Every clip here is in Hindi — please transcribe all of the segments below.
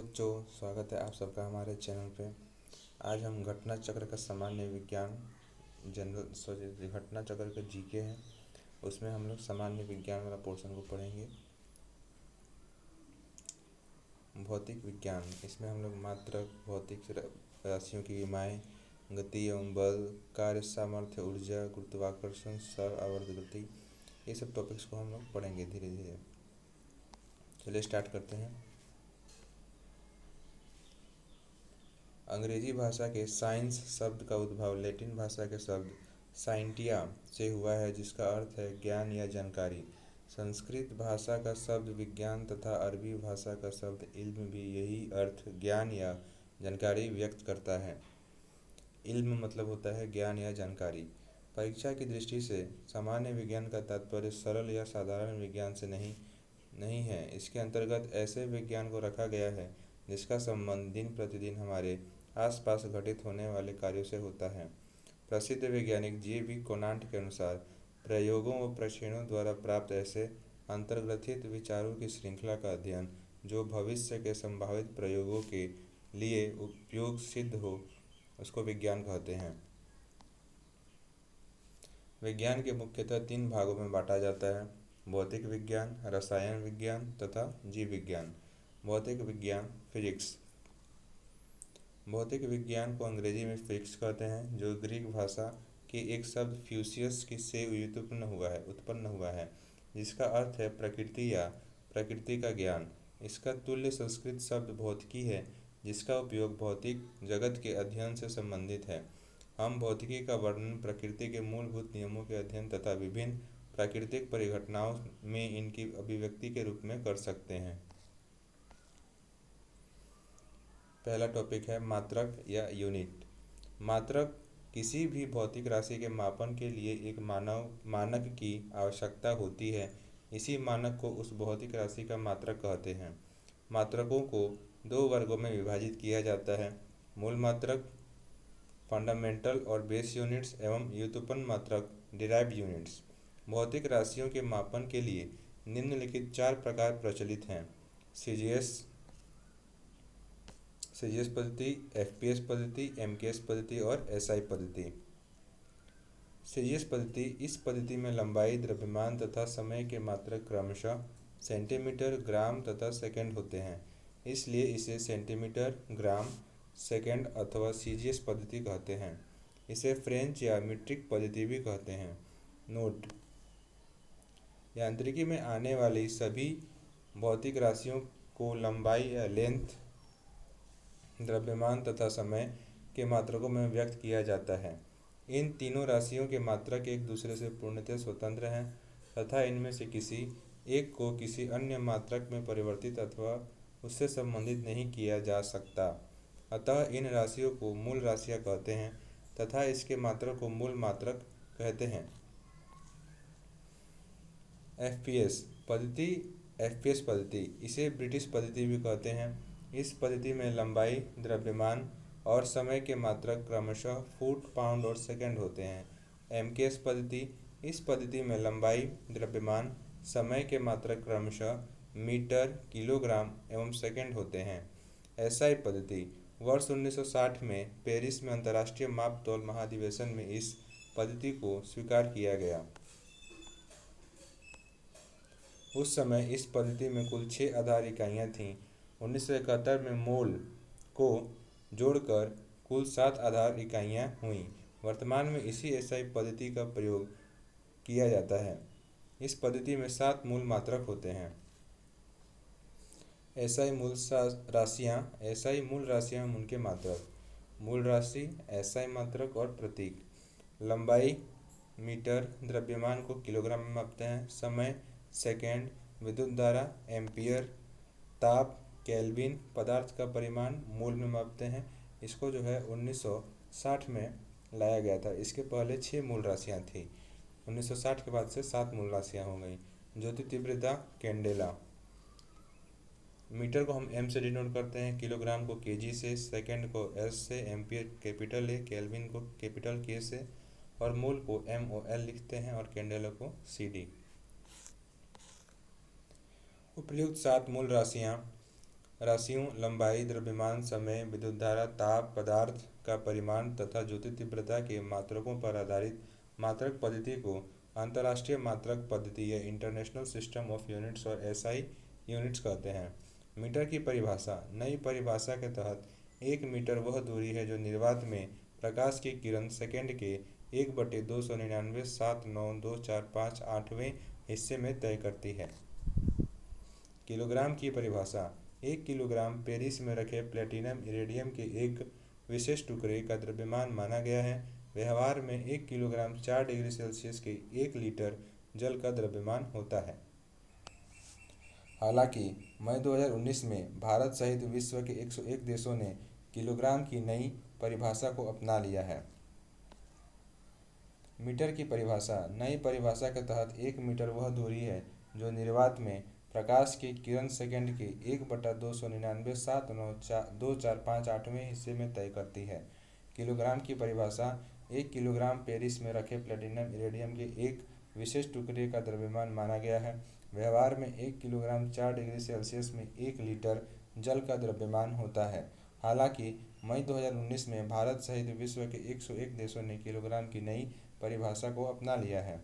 बच्चों, स्वागत है आप सबका हमारे चैनल पे। आज हम घटना चक्र का सामान्य विज्ञान घटना चक्र का जीके है, उसमें हम लोग सामान्य विज्ञान वाला पोर्शन को पढ़ेंगे। भौतिक विज्ञान, इसमें हम लोग मात्रक, भौतिक राशियों की विमाएँ, गति एवं बल, कार्य सामर्थ्य, ऊर्जा, गुरुत्वाकर्षण, सर आवर्त गति, ये सब टॉपिक्स को हम लोग पढ़ेंगे धीरे धीरे। चलिए स्टार्ट करते हैं। अंग्रेजी भाषा के साइंस शब्द का उद्भव लैटिन भाषा के शब्द साइंटिया से हुआ है, जिसका अर्थ है ज्ञान या जानकारी। संस्कृत भाषा का शब्द विज्ञान तथा अरबी भाषा का शब्द इल्म भी यही अर्थ ज्ञान या जानकारी व्यक्त करता है। इल्म मतलब होता है ज्ञान या जानकारी। परीक्षा की दृष्टि से सामान्य विज्ञान का तात्पर्य सरल या साधारण विज्ञान से नहीं है। इसके अंतर्गत ऐसे विज्ञान को रखा गया है जिसका संबंध दिन प्रतिदिन हमारे आसपास घटित होने वाले कार्यों से होता है। प्रसिद्ध वैज्ञानिक जी.वी. कोनांट के अनुसार प्रयोगों व परीक्षणों द्वारा प्राप्त ऐसे अंतर्ग्रथित विचारों की श्रृंखला का अध्ययन जो भविष्य के संभावित प्रयोगों के लिए उपयोग सिद्ध हो, उसको विज्ञान कहते हैं। विज्ञान के मुख्यतः 3 भागों में बांटा जाता है: भौतिक विज्ञान, रसायन विज्ञान तथा जीव विज्ञान। भौतिक विज्ञान फिजिक्स। भौतिक विज्ञान को अंग्रेजी में फिजिक्स कहते हैं, जो ग्रीक भाषा के एक शब्द फ्यूसियस से उत्पन्न हुआ है, जिसका अर्थ है प्रकृति या प्रकृति का ज्ञान। इसका तुल्य संस्कृत शब्द भौतिकी है, जिसका उपयोग भौतिक जगत के अध्ययन से संबंधित है। हम भौतिकी का वर्णन प्रकृति के मूलभूत नियमों के अध्ययन तथा विभिन्न प्राकृतिक परिघटनाओं में इनकी अभिव्यक्ति के रूप में कर सकते हैं। पहला टॉपिक है मात्रक या यूनिट। मात्रक किसी भी भौतिक राशि के मापन के लिए एक मानक की आवश्यकता होती है। इसी मानक को उस भौतिक राशि का मात्रक कहते हैं। मात्रकों को 2 वर्गों में विभाजित किया जाता है: मूल मात्रक फंडामेंटल और बेस यूनिट्स एवं व्युत्पन्न मात्रक डिराइव्ड यूनिट्स। भौतिक राशियों के मापन के लिए निम्नलिखित 4 प्रकार प्रचलित हैं: सीजीएस पद्धति, एफपीएस पद्धति, एमकेएस पद्धति और एसआई पद्धति। सीजीएस पद्धति, इस पद्धति में लंबाई, द्रव्यमान तथा समय के मात्रक क्रमशः सेंटीमीटर, ग्राम तथा सेकंड होते हैं, इसलिए इसे सेंटीमीटर, ग्राम, सेकंड अथवा सीजीएस पद्धति कहते हैं। इसे फ्रेंच या मीट्रिक पद्धति भी कहते हैं। नोट: यांत्रिकी में आने वाली सभी भौतिक राशियों को लंबाई या लेंथ, द्रव्यमान तथा समय के मात्रकों में व्यक्त किया जाता है। इन तीनों राशियों के मात्रक एक दूसरे से पूर्णतः स्वतंत्र हैं तथा इनमें से किसी एक को किसी अन्य मात्रक में परिवर्तित अथवा उससे संबंधित नहीं किया जा सकता। अतः इन राशियों को मूल राशियाँ कहते हैं तथा इसके मात्रक को मूल मात्रक कहते हैं। एफपीएस पद्धति, इसे ब्रिटिश पद्धति भी कहते हैं। इस पद्धति में लंबाई, द्रव्यमान और समय के मात्रक क्रमशः फुट, पाउंड और सेकंड होते हैं। एमकेएस पद्धति, इस पद्धति में लंबाई, द्रव्यमान, समय के मात्रक क्रमशः मीटर, किलोग्राम एवं सेकंड होते हैं। एसआई पद्धति, वर्ष 1960 में पेरिस में अंतर्राष्ट्रीय माप तौल महाधिवेशन में इस पद्धति को स्वीकार किया गया। उस समय इस पद्धति में कुल 6 आधार इकाइयाँ थीं। 1971 में मोल को जोड़कर कुल 7 आधार इकाइयाँ हुईं। वर्तमान में इसी एसआई पद्धति का प्रयोग किया जाता है। इस पद्धति में 7 मूल मात्रक होते हैं। एसआई मूल राशियाँ एवं उनके मात्रक: मूल राशि, एसआई मात्रक और प्रतीक। लंबाई मीटर, द्रव्यमान को किलोग्राम में मापते हैं। समय सेकेंड, विद्युत धारा एम्पियर, ताप केल्विन, पदार्थ का परिमाण मोल में मापते हैं। इसको 1960 में लाया गया था। इसके पहले 6 मूल राशियाँ थी। 1960 के बाद से 7 मूल राशियाँ हो गई। ज्योति तीव्रता कैंडेला। मीटर को हम एम से डिनोट करते हैं, किलोग्राम को केजी से, सेकंड को एस से, एम्पियर कैपिटल ए, केल्विन को कैपिटल के से और मोल को MOL लिखते हैं और कैंडेला को CD। उपयुक्त 7 मूल राशियाँ राशियों, लंबाई, द्रव्यमान, समय, विद्युत धारा, ताप, पदार्थ का परिमाण तथा ज्योति तीव्रता के मात्रकों पर आधारित मात्रक पद्धति को अंतर्राष्ट्रीय मात्रक पद्धति या इंटरनेशनल सिस्टम ऑफ यूनिट्स और एसआई यूनिट्स कहते हैं। मीटर की परिभाषा। नई परिभाषा के तहत एक मीटर वह दूरी है जो निर्वात में प्रकाश की किरण सेकंड के 1/299,79245 हिस्से में तय करती है। किलोग्राम की परिभाषा। एक किलोग्राम पेरिस में रखे प्लेटिनम इरेडियम के एक विशेष टुकड़े का द्रव्यमान माना गया है। व्यवहार में 1 किलोग्राम 4 डिग्री सेल्सियस के 1 लीटर जल का द्रव्यमान होता है। हालांकि मई 2019 में भारत सहित विश्व के 101 देशों ने किलोग्राम की नई परिभाषा को अपना लिया है। मीटर की परिभाषा। नई परिभाषा के तहत एक मीटर वह दूरी है जो निर्वात में प्रकाश की किरण सेकंड के 1/299,792,458 हिस्से में तय करती है। किलोग्राम की परिभाषा। एक किलोग्राम पेरिस में रखे प्लेटिनम इरेडियम के एक विशेष टुकड़े का द्रव्यमान माना गया है। व्यवहार में 1 किलोग्राम 4 डिग्री सेल्सियस में 1 लीटर जल का द्रव्यमान होता है। हालांकि मई 2019 में भारत सहित विश्व के 101 देशों ने किलोग्राम की नई परिभाषा को अपना लिया है।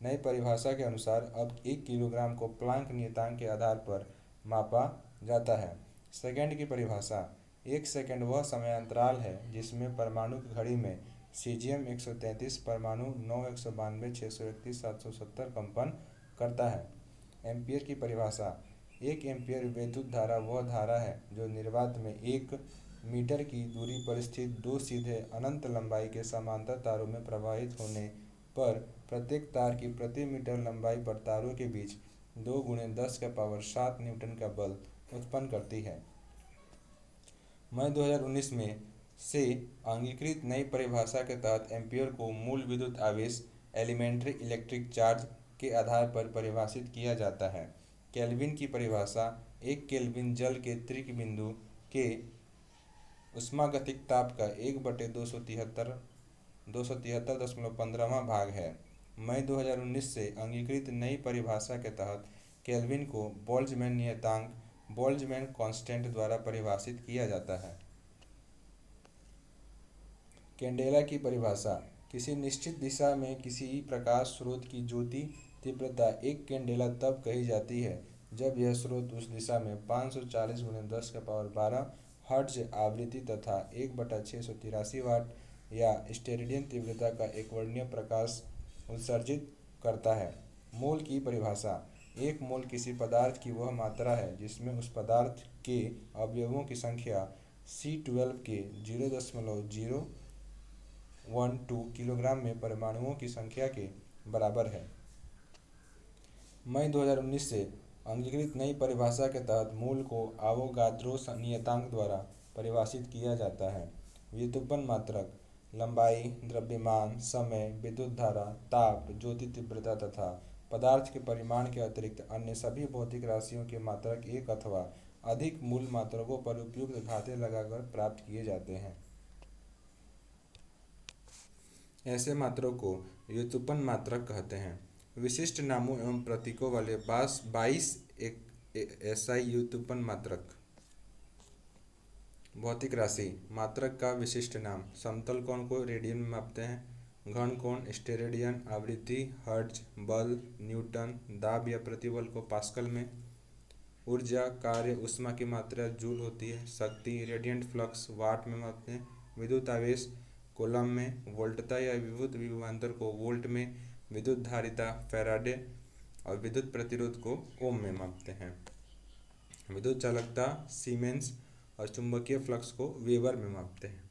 नई परिभाषा के अनुसार अब 1 किलोग्राम को प्लांक नियतांक के आधार पर मापा जाता है। सेकंड की परिभाषा। 1 सेकंड वह समय अंतराल है जिसमें परमाणु की घड़ी में सीजियम 133 परमाणु 9,192,631,770 कंपन करता है। एम्पियर की परिभाषा। 1 एम्पियर विद्युत धारा वह धारा है जो निर्वात में 1 मीटर की दूरी पर स्थित दो सीधे अनंत लंबाई के समांतर तारों में प्रवाहित होने पर प्रत्येक तार की प्रति मीटर लंबाई पर तारों के बीच 2 × 10⁻7 न्यूटन का बल उत्पन्न करती है। मई 2019 में से अंगीकृत नई परिभाषा के तहत एम्पियर को मूल विद्युत आवेश एलिमेंट्री इलेक्ट्रिक चार्ज के आधार पर परिभाषित किया जाता है। केल्विन की परिभाषा। 1 केल्विन जल के त्रिक बिंदु के ऊष्मागतिक ताप का 1/273.15वां भाग है। मई 2019 से अंगीकृत नई परिभाषा के तहत केल्विन को बोल्ट्जमैन नियतांक बोल्ट्जमैन कांस्टेंट द्वारा परिभाषित किया जाता है। कैंडेला की परिभाषा। किसी निश्चित दिशा में किसी प्रकाश स्रोत की ज्योति तीव्रता 1 कैंडेला तब कही जाती है जब यह स्रोत उस दिशा में 540 × 10⁻12 हर्ट्ज आवृत्ति तथा 1/683 वाट या स्टेरेडियन तीव्रता का एक वर्णीय प्रकाश उत्सर्जित करता है। मोल की परिभाषा। 1 मोल किसी पदार्थ की वह मात्रा है जिसमें उस पदार्थ के अवयवों की संख्या C12 के 0.012 किलोग्राम में परमाणुओं की संख्या के बराबर है। मई 2019 से अंगीकृत नई परिभाषा के तहत मोल को आवोगाद्रो नियतांक द्वारा परिभाषित किया जाता है। व्युत्पन्न मात्रक। लंबाई, द्रव्यमान, समय, विद्युत धारा, ताप, ज्योति तीव्रता तथा पदार्थ के परिमाण के अतिरिक्त अन्य सभी भौतिक राशियों के मात्रक एक अथवा अधिक मूल मात्रकों पर उपयुक्त घातें लगाकर प्राप्त किए जाते हैं। ऐसे मात्रकों को व्युत्पन्न मात्रक कहते हैं। विशिष्ट नामों एवं प्रतीकों वाले 22 एसआई व्युत्पन्न मात्रक। भौतिक राशि। मात्रक का विशिष्ट नाम। समतल कोण को रेडियन में मापते हैं। घन कोण स्टेरेडियन, आवृत्ति हर्ट्ज, बल न्यूटन, दाब या प्रतिबल को पास्कल में। ऊर्जा कार्य ऊष्मा की मात्रा जूल होती है। शक्ति रेडियंट फ्लक्स वाट में मापते हैं। विद्युत आवेश कूलम में। वोल्टता या विद्युत विभवांतर को वोल्ट में। विद्युत धारिता फैराडे और विद्युत प्रतिरोध को ओम में मापते हैं। विद्युत चालकता सीमेंस और चुंबकीय फ्लक्स को वेबर में मापते हैं।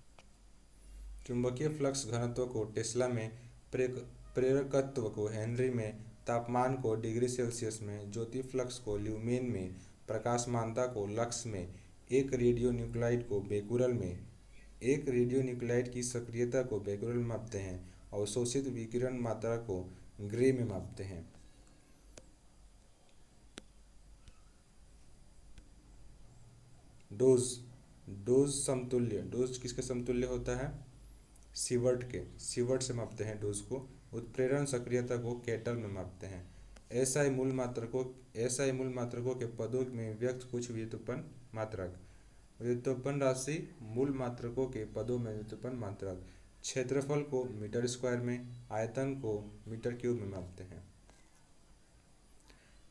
चुंबकीय फ्लक्स घनत्व को टेस्ला में, प्रेरकत्व को हेनरी में, तापमान को डिग्री सेल्सियस में, ज्योति फ्लक्स को ल्यूमेन में, प्रकाशमानता को लक्स में, एक रेडियो न्यूक्लाइड को बेकुरल में, एक रेडियो न्यूक्लाइड की सक्रियता को बेकुरल में मापते हैं और शोषित विकिरण मात्रा को ग्रे में मापते हैं। डोज समतुल्य। डोज किसके समतुल्य होता है? सीवर्ट के। सीवर्ट से मापते हैं डोज को। उत्प्रेरण सक्रियता को केटल में मापते हैं। एसआई मूल मात्रकों के पदों में व्यक्त कुछ व्युत्पन्न मात्रक। व्युत्पन्न राशि मूल मात्रकों के पदों में व्युत्पन्न मात्रक। क्षेत्रफल को मीटर स्क्वायर में, आयतन को मीटर क्यूब में मापते हैं।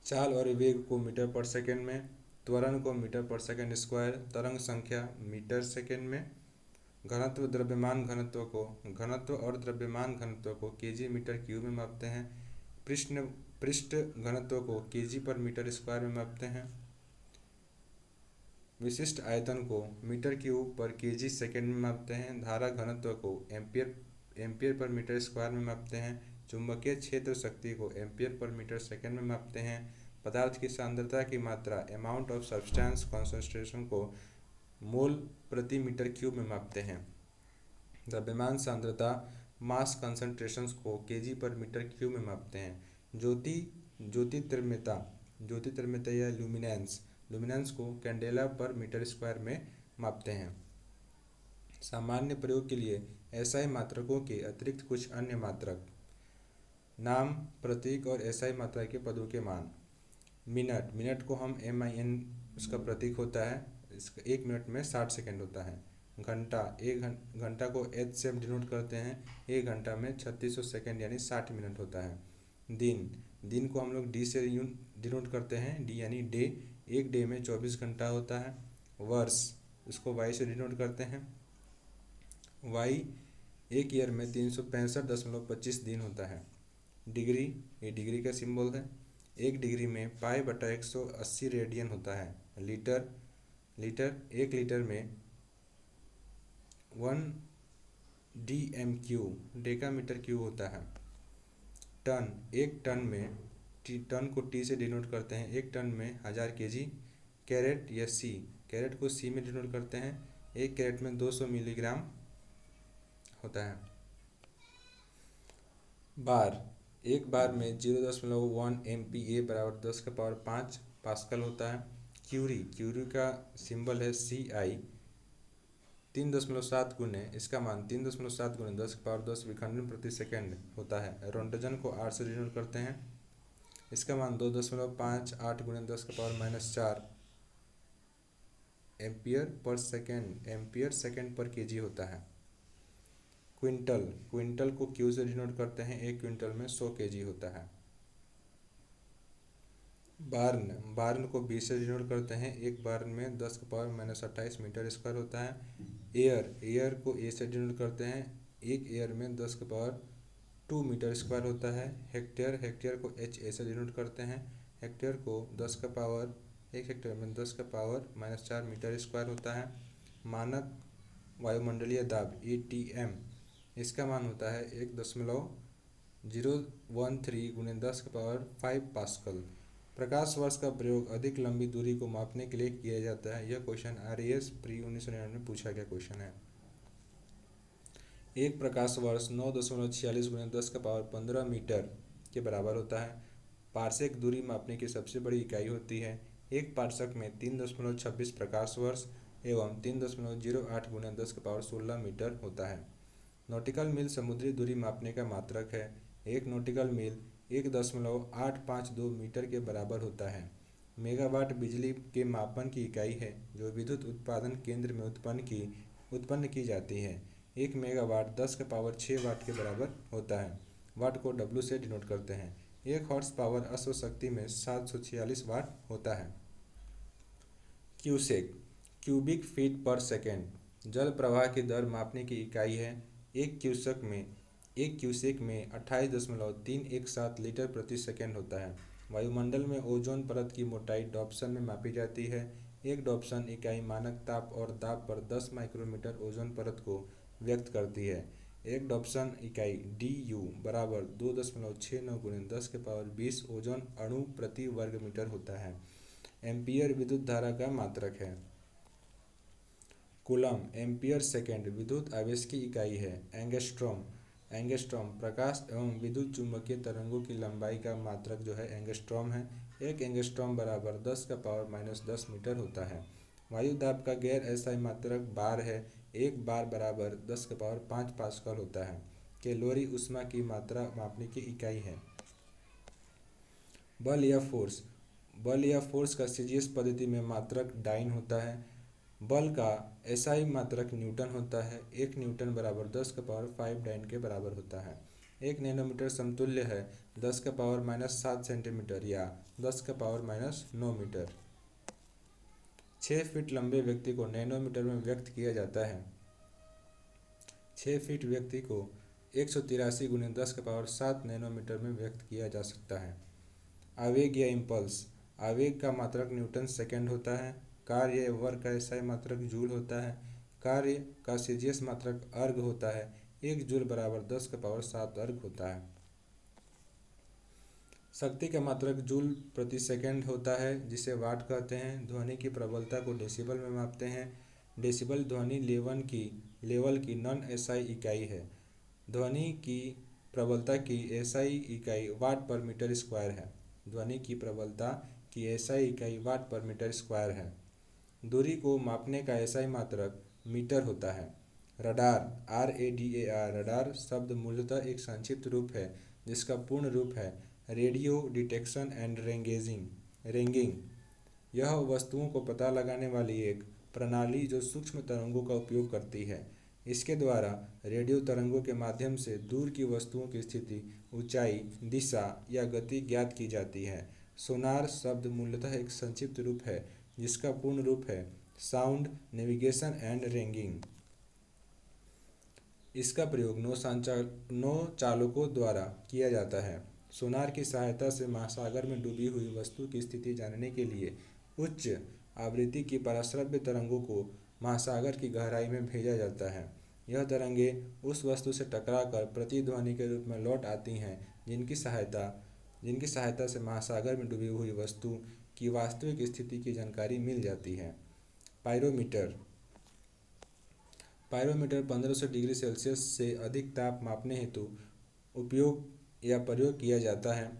चाल और वेग को मीटर पर सेकंड में, त्वरण को मीटर पर सेकंड स्क्वायर, तरंग संख्या मीटर सेकंड में, घनत्व और द्रव्यमान घनत्व को केजी मीटर क्यूब में मापते हैं। पृष्ठ घनत्व को केजी पर मीटर स्क्वायर में मापते हैं। विशिष्ट आयतन को मीटर क्यूब पर केजी सेकंड में मापते हैं। धारा घनत्व को एम्पियर पर मीटर स्क्वायर में मापते हैं। चुंबकीय क्षेत्र शक्ति को एम्पियर पर मीटर सेकंड में मापते हैं। पदार्थ की सांद्रता की मात्रा अमाउंट ऑफ सब्सटेंस कॉन्सेंट्रेशन को मोल प्रति मीटर क्यूब में मापते हैं। द्रव्यमान सांद्रता मास कंसंट्रेशन को केजी पर मीटर क्यूब में मापते हैं। ज्योतिर्मयता या ल्यूमिनेंस को कैंडेला पर मीटर स्क्वायर में मापते हैं। सामान्य प्रयोग के लिए एसआई मात्रकों के अतिरिक्त कुछ अन्य मात्रक। नाम, प्रतीक और एसआई मात्रा के पदों के मान। मिनट को हम MIN उसका प्रतीक होता है, इसका 1 मिनट में 60 सेकंड होता है। घंटा को H से डिनोट करते हैं, 1 घंटा में 3600 सेकंड यानी 60 मिनट होता है। दिन को हम लोग D से डिनोट करते हैं, D यानी डे, 1 डे में 24 घंटा होता है। वर्ष, इसको Y से डिनोट करते हैं, Y 1 ईयर में 365.25 दिन होता है। डिग्री, ये डिग्री का सिंबल है, 1 डिग्री में पाई/180 रेडियन होता है। लीटर, 1 लीटर में 1 DMQ डेकामीटर क्यूब होता है। टन, 1 टन में टन को T से डिनोट करते हैं, 1 टन में 1000 kg। कैरेट या C, कैरेट को C में डिनोट करते हैं, 1 कैरेट में 200 मिलीग्राम होता है। बार, 1 बार में 0.1 MPa बराबर 10⁵ पास्कल होता है। क्यूरी का सिंबल है CI, 3.7 गुने, इसका मान 3.7 गुने 10⁻10 विखंडन प्रति सेकंड होता है। रोंटजन को R से डिनोट करते हैं, इसका मान 2.58 गुने 10⁻⁻4 एम्पियर सेकंड पर केजी होता है। क्विंटल को Q से डिनोट करते हैं, 1 क्विंटल में 100 केजी होता है। बार्न को B से डिनोट करते हैं, 1 बार्न में 10⁻⁻28 मीटर स्क्वायर होता है। एयर को A से डिनोट करते हैं, 1 एयर में 10⁻2 मीटर स्क्वायर होता है। हेक्टेयर को HA से डिनोट करते हैं, हेक्टेयर को 1 हेक्टेयर में 10⁻⁻4 मीटर स्क्वायर होता है। मानक वायुमंडलीय दाब ATM, इसका मान होता है 1.013 गुने 10⁵ पास्कल। प्रकाश वर्ष का प्रयोग अधिक लंबी दूरी को मापने के लिए किया जाता है। यह क्वेश्चन RAS प्री 1999 में पूछा गया क्वेश्चन है। एक प्रकाश वर्ष 9.46 गुने 10⁻15 मीटर के बराबर होता है। पार्सेक दूरी मापने की सबसे बड़ी इकाई होती है। एक पार्सेक में 3.26 प्रकाश वर्ष एवं 3.08 गुने 10⁻16 मीटर होता है। नॉटिकल मील समुद्री दूरी मापने का मात्रक है। एक नॉटिकल मील 1.852 मीटर के बराबर होता है। मेगावाट बिजली के मापन की इकाई है जो विद्युत उत्पादन केंद्र में उत्पन्न की जाती है। 1 मेगावाट 10⁻6 वाट के बराबर होता है। वाट को W से डिनोट करते हैं। 1 हॉर्स पावर अश्व शक्ति में 746 वाट होता है। क्यूसेक, क्यूबिक फीट पर सेकेंड, जल प्रवाह की दर मापने की इकाई है। एक क्यूसेक में 28.317 लीटर प्रति सेकेंड होता है। वायुमंडल में ओजोन परत की मोटाई डॉप्सन में मापी जाती है। एक डॉप्सन इकाई मानक ताप और दाब पर 10 माइक्रोमीटर ओजोन परत को व्यक्त करती है। एक डॉप्सन इकाई DU बराबर 2.69 गुने 10⁻20 ओजोन अणु प्रति वर्ग मीटर होता है। एम्पियर विद्युत धारा का मात्रक है। कूलम, एम्पियर सेकेंड विद्युत आवेश की इकाई है। एंगस्ट्रॉम प्रकाश एवं विद्युत चुंबकीय तरंगों की लंबाई का मात्रक जो है एंगस्ट्रॉम है। 1 एंगस्ट्रॉम बराबर 10⁻10 मीटर होता है। वायु दाब का गैर एसआई मात्रक बार है। 1 बार बराबर 10⁵ पास्कल होता है। कैलोरी ऊष्मा की मात्रा मापने की इकाई है। बल या फोर्स। बल या फोर्स का सीजीएस पद्धति में मात्रक डाइन होता है। बल का एसआई मात्रक न्यूटन होता है। 1 न्यूटन बराबर 10⁵ डाइन के बराबर होता है। 1 नैनोमीटर समतुल्य है 10⁻⁻7 सेंटीमीटर या 10⁻⁹ मीटर। 6 फीट लंबे व्यक्ति को नैनोमीटर में व्यक्त किया जाता है। 6 फीट व्यक्ति को 183 × 10⁻7 नैनोमीटर में व्यक्त किया जा सकता है। आवेग या इम्पल्स। आवेग का मात्रक न्यूटन सेकेंड होता है। कार्य या वर्क का एसआई मात्रक जूल होता है। कार्य का सीजीएस मात्रक अर्ग होता है। 1 जूल बराबर 10⁻7 अर्ग होता है। शक्ति का मात्रक जूल प्रति सेकंड होता है जिसे वाट कहते हैं। ध्वनि की प्रबलता को डेसिबल में मापते हैं। डेसिबल ध्वनि लेवल की नॉन एसआई इकाई है। ध्वनि की प्रबलता की एसआई इकाई वाट पर मीटर स्क्वायर है। ध्वनि की प्रबलता की एसआई इकाई वाट पर मीटर स्क्वायर है। दूरी को मापने का एसआई मात्रक मीटर होता है। रडार RADAR रडार शब्द मूलतः एक संक्षिप्त रूप है जिसका पूर्ण रूप है रेडियो डिटेक्शन एंड रेंगिंग। यह वस्तुओं को पता लगाने वाली एक प्रणाली जो सूक्ष्म तरंगों का उपयोग करती है। इसके द्वारा रेडियो तरंगों के माध्यम से दूर की वस्तुओं की स्थिति, ऊंचाई, दिशा या गति ज्ञात की जाती है। सोनार शब्द मूलतः एक संक्षिप्त रूप है जिसका पूर्ण रूप है साउंड नेविगेशन एंड रेंगिंग। इसका प्रयोग नौचालकों द्वारा किया जाता है। सोनार की सहायता से महासागर में डूबी हुई वस्तु की स्थिति जानने के लिए उच्च आवृत्ति की पराश्रव्य तरंगों को महासागर की गहराई में भेजा जाता है। यह तरंगें उस वस्तु से टकराकर प्रतिध्वनि के रूप में लौट आती हैं जिनकी सहायता से महासागर में डूबी हुई वस्तु की वास्तविक स्थिति की जानकारी मिल जाती है। पायरोमीटर 1500 डिग्री सेल्सियस से अधिक ताप मापने हेतु उपयोग या प्रयोग किया जाता है।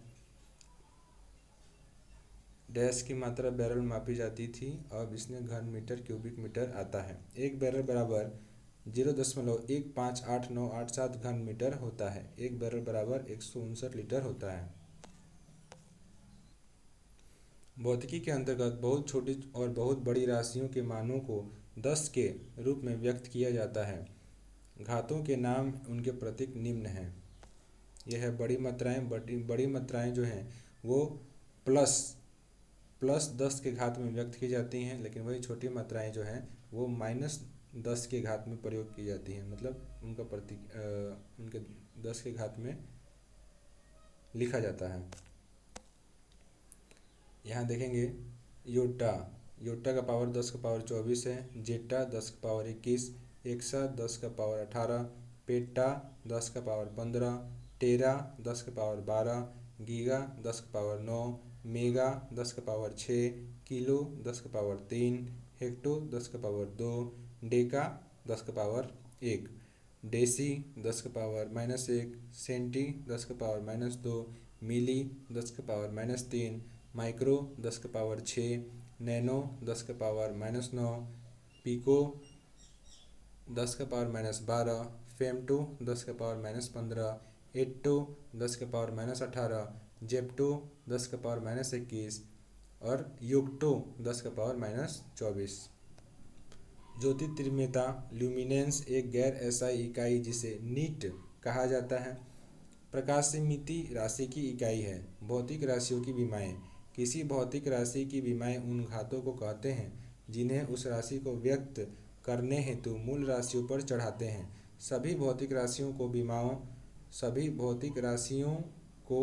डैश की मात्रा बैरल मापी जाती थी, अब इसमें घन मीटर क्यूबिक मीटर आता है। एक बैरल बराबर 0.158987 घन मीटर होता है। एक बैरल बराबर 159 लीटर होता है। भौतिकी के अंतर्गत बहुत छोटी और बहुत बड़ी राशियों के मानों को 10 के रूप में व्यक्त किया जाता है। घातों के नाम उनके प्रतीक निम्न हैं। यह है बड़ी मात्राएं जो हैं वो प्लस 10 के घात में व्यक्त की जाती हैं, लेकिन वही छोटी मात्राएं जो हैं वो -10 के घात में प्रयोग की जाती हैं। मतलब उनका प्रतीक उनके 10 के घात में लिखा जाता है। यहाँ देखेंगे योटा का पावर 10⁻24 है। Zetta 10⁻21, exa 10⁻18, peta 10⁻15, tera 10⁻12, giga 10⁻9, mega 10⁻6, kilo 10⁻3, hecto 10⁻2, deca 10⁻1, deci 10⁻−1, centi 10⁻−2, milli 10⁻−3, micro 10⁻6, nano 10⁻−9, pico 10⁻−12, femto 10⁻−15, atto 10⁻−18, zepto 10⁻−21 और युक्टो 10⁻−24। ज्योतिर्तीव्रता ल्यूमिनेंस एक गैर एसआई इकाई जिसे नीट कहा जाता है, प्रकाशमिति राशि की इकाई है। भौतिक राशियों की विमाएं। किसी भौतिक राशि की विमाएं उन घातों को कहते हैं जिन्हें उस राशि को व्यक्त करने हेतु मूल राशियों पर चढ़ाते हैं। सभी भौतिक राशियों को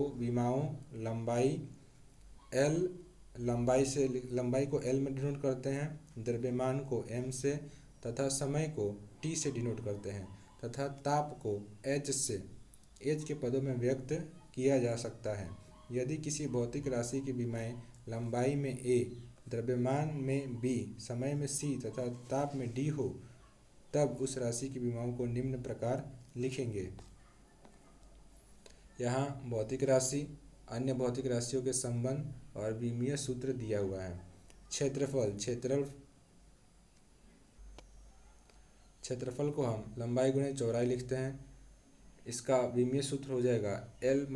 विमाओं लंबाई को L में डिनोट करते हैं, द्रव्यमान को M से तथा समय को T से डिनोट करते हैं तथा ताप को H के पदों में व्यक्त किया जा सकता है। यदि किसी भौतिक राशि की विमाएं लंबाई में A, द्रव्यमान में B, समय में C तथा ताप में D हो तब उस राशि की विमाओं को निम्न प्रकार लिखेंगे। यहाँ भौतिक राशि, अन्य भौतिक राशियों के संबंध और विमीय सूत्र दिया हुआ है। क्षेत्रफल को हम लंबाई गुणे चौड़ाई लिखते हैं। इसका विमीय सूत्र हो जाएगा L ×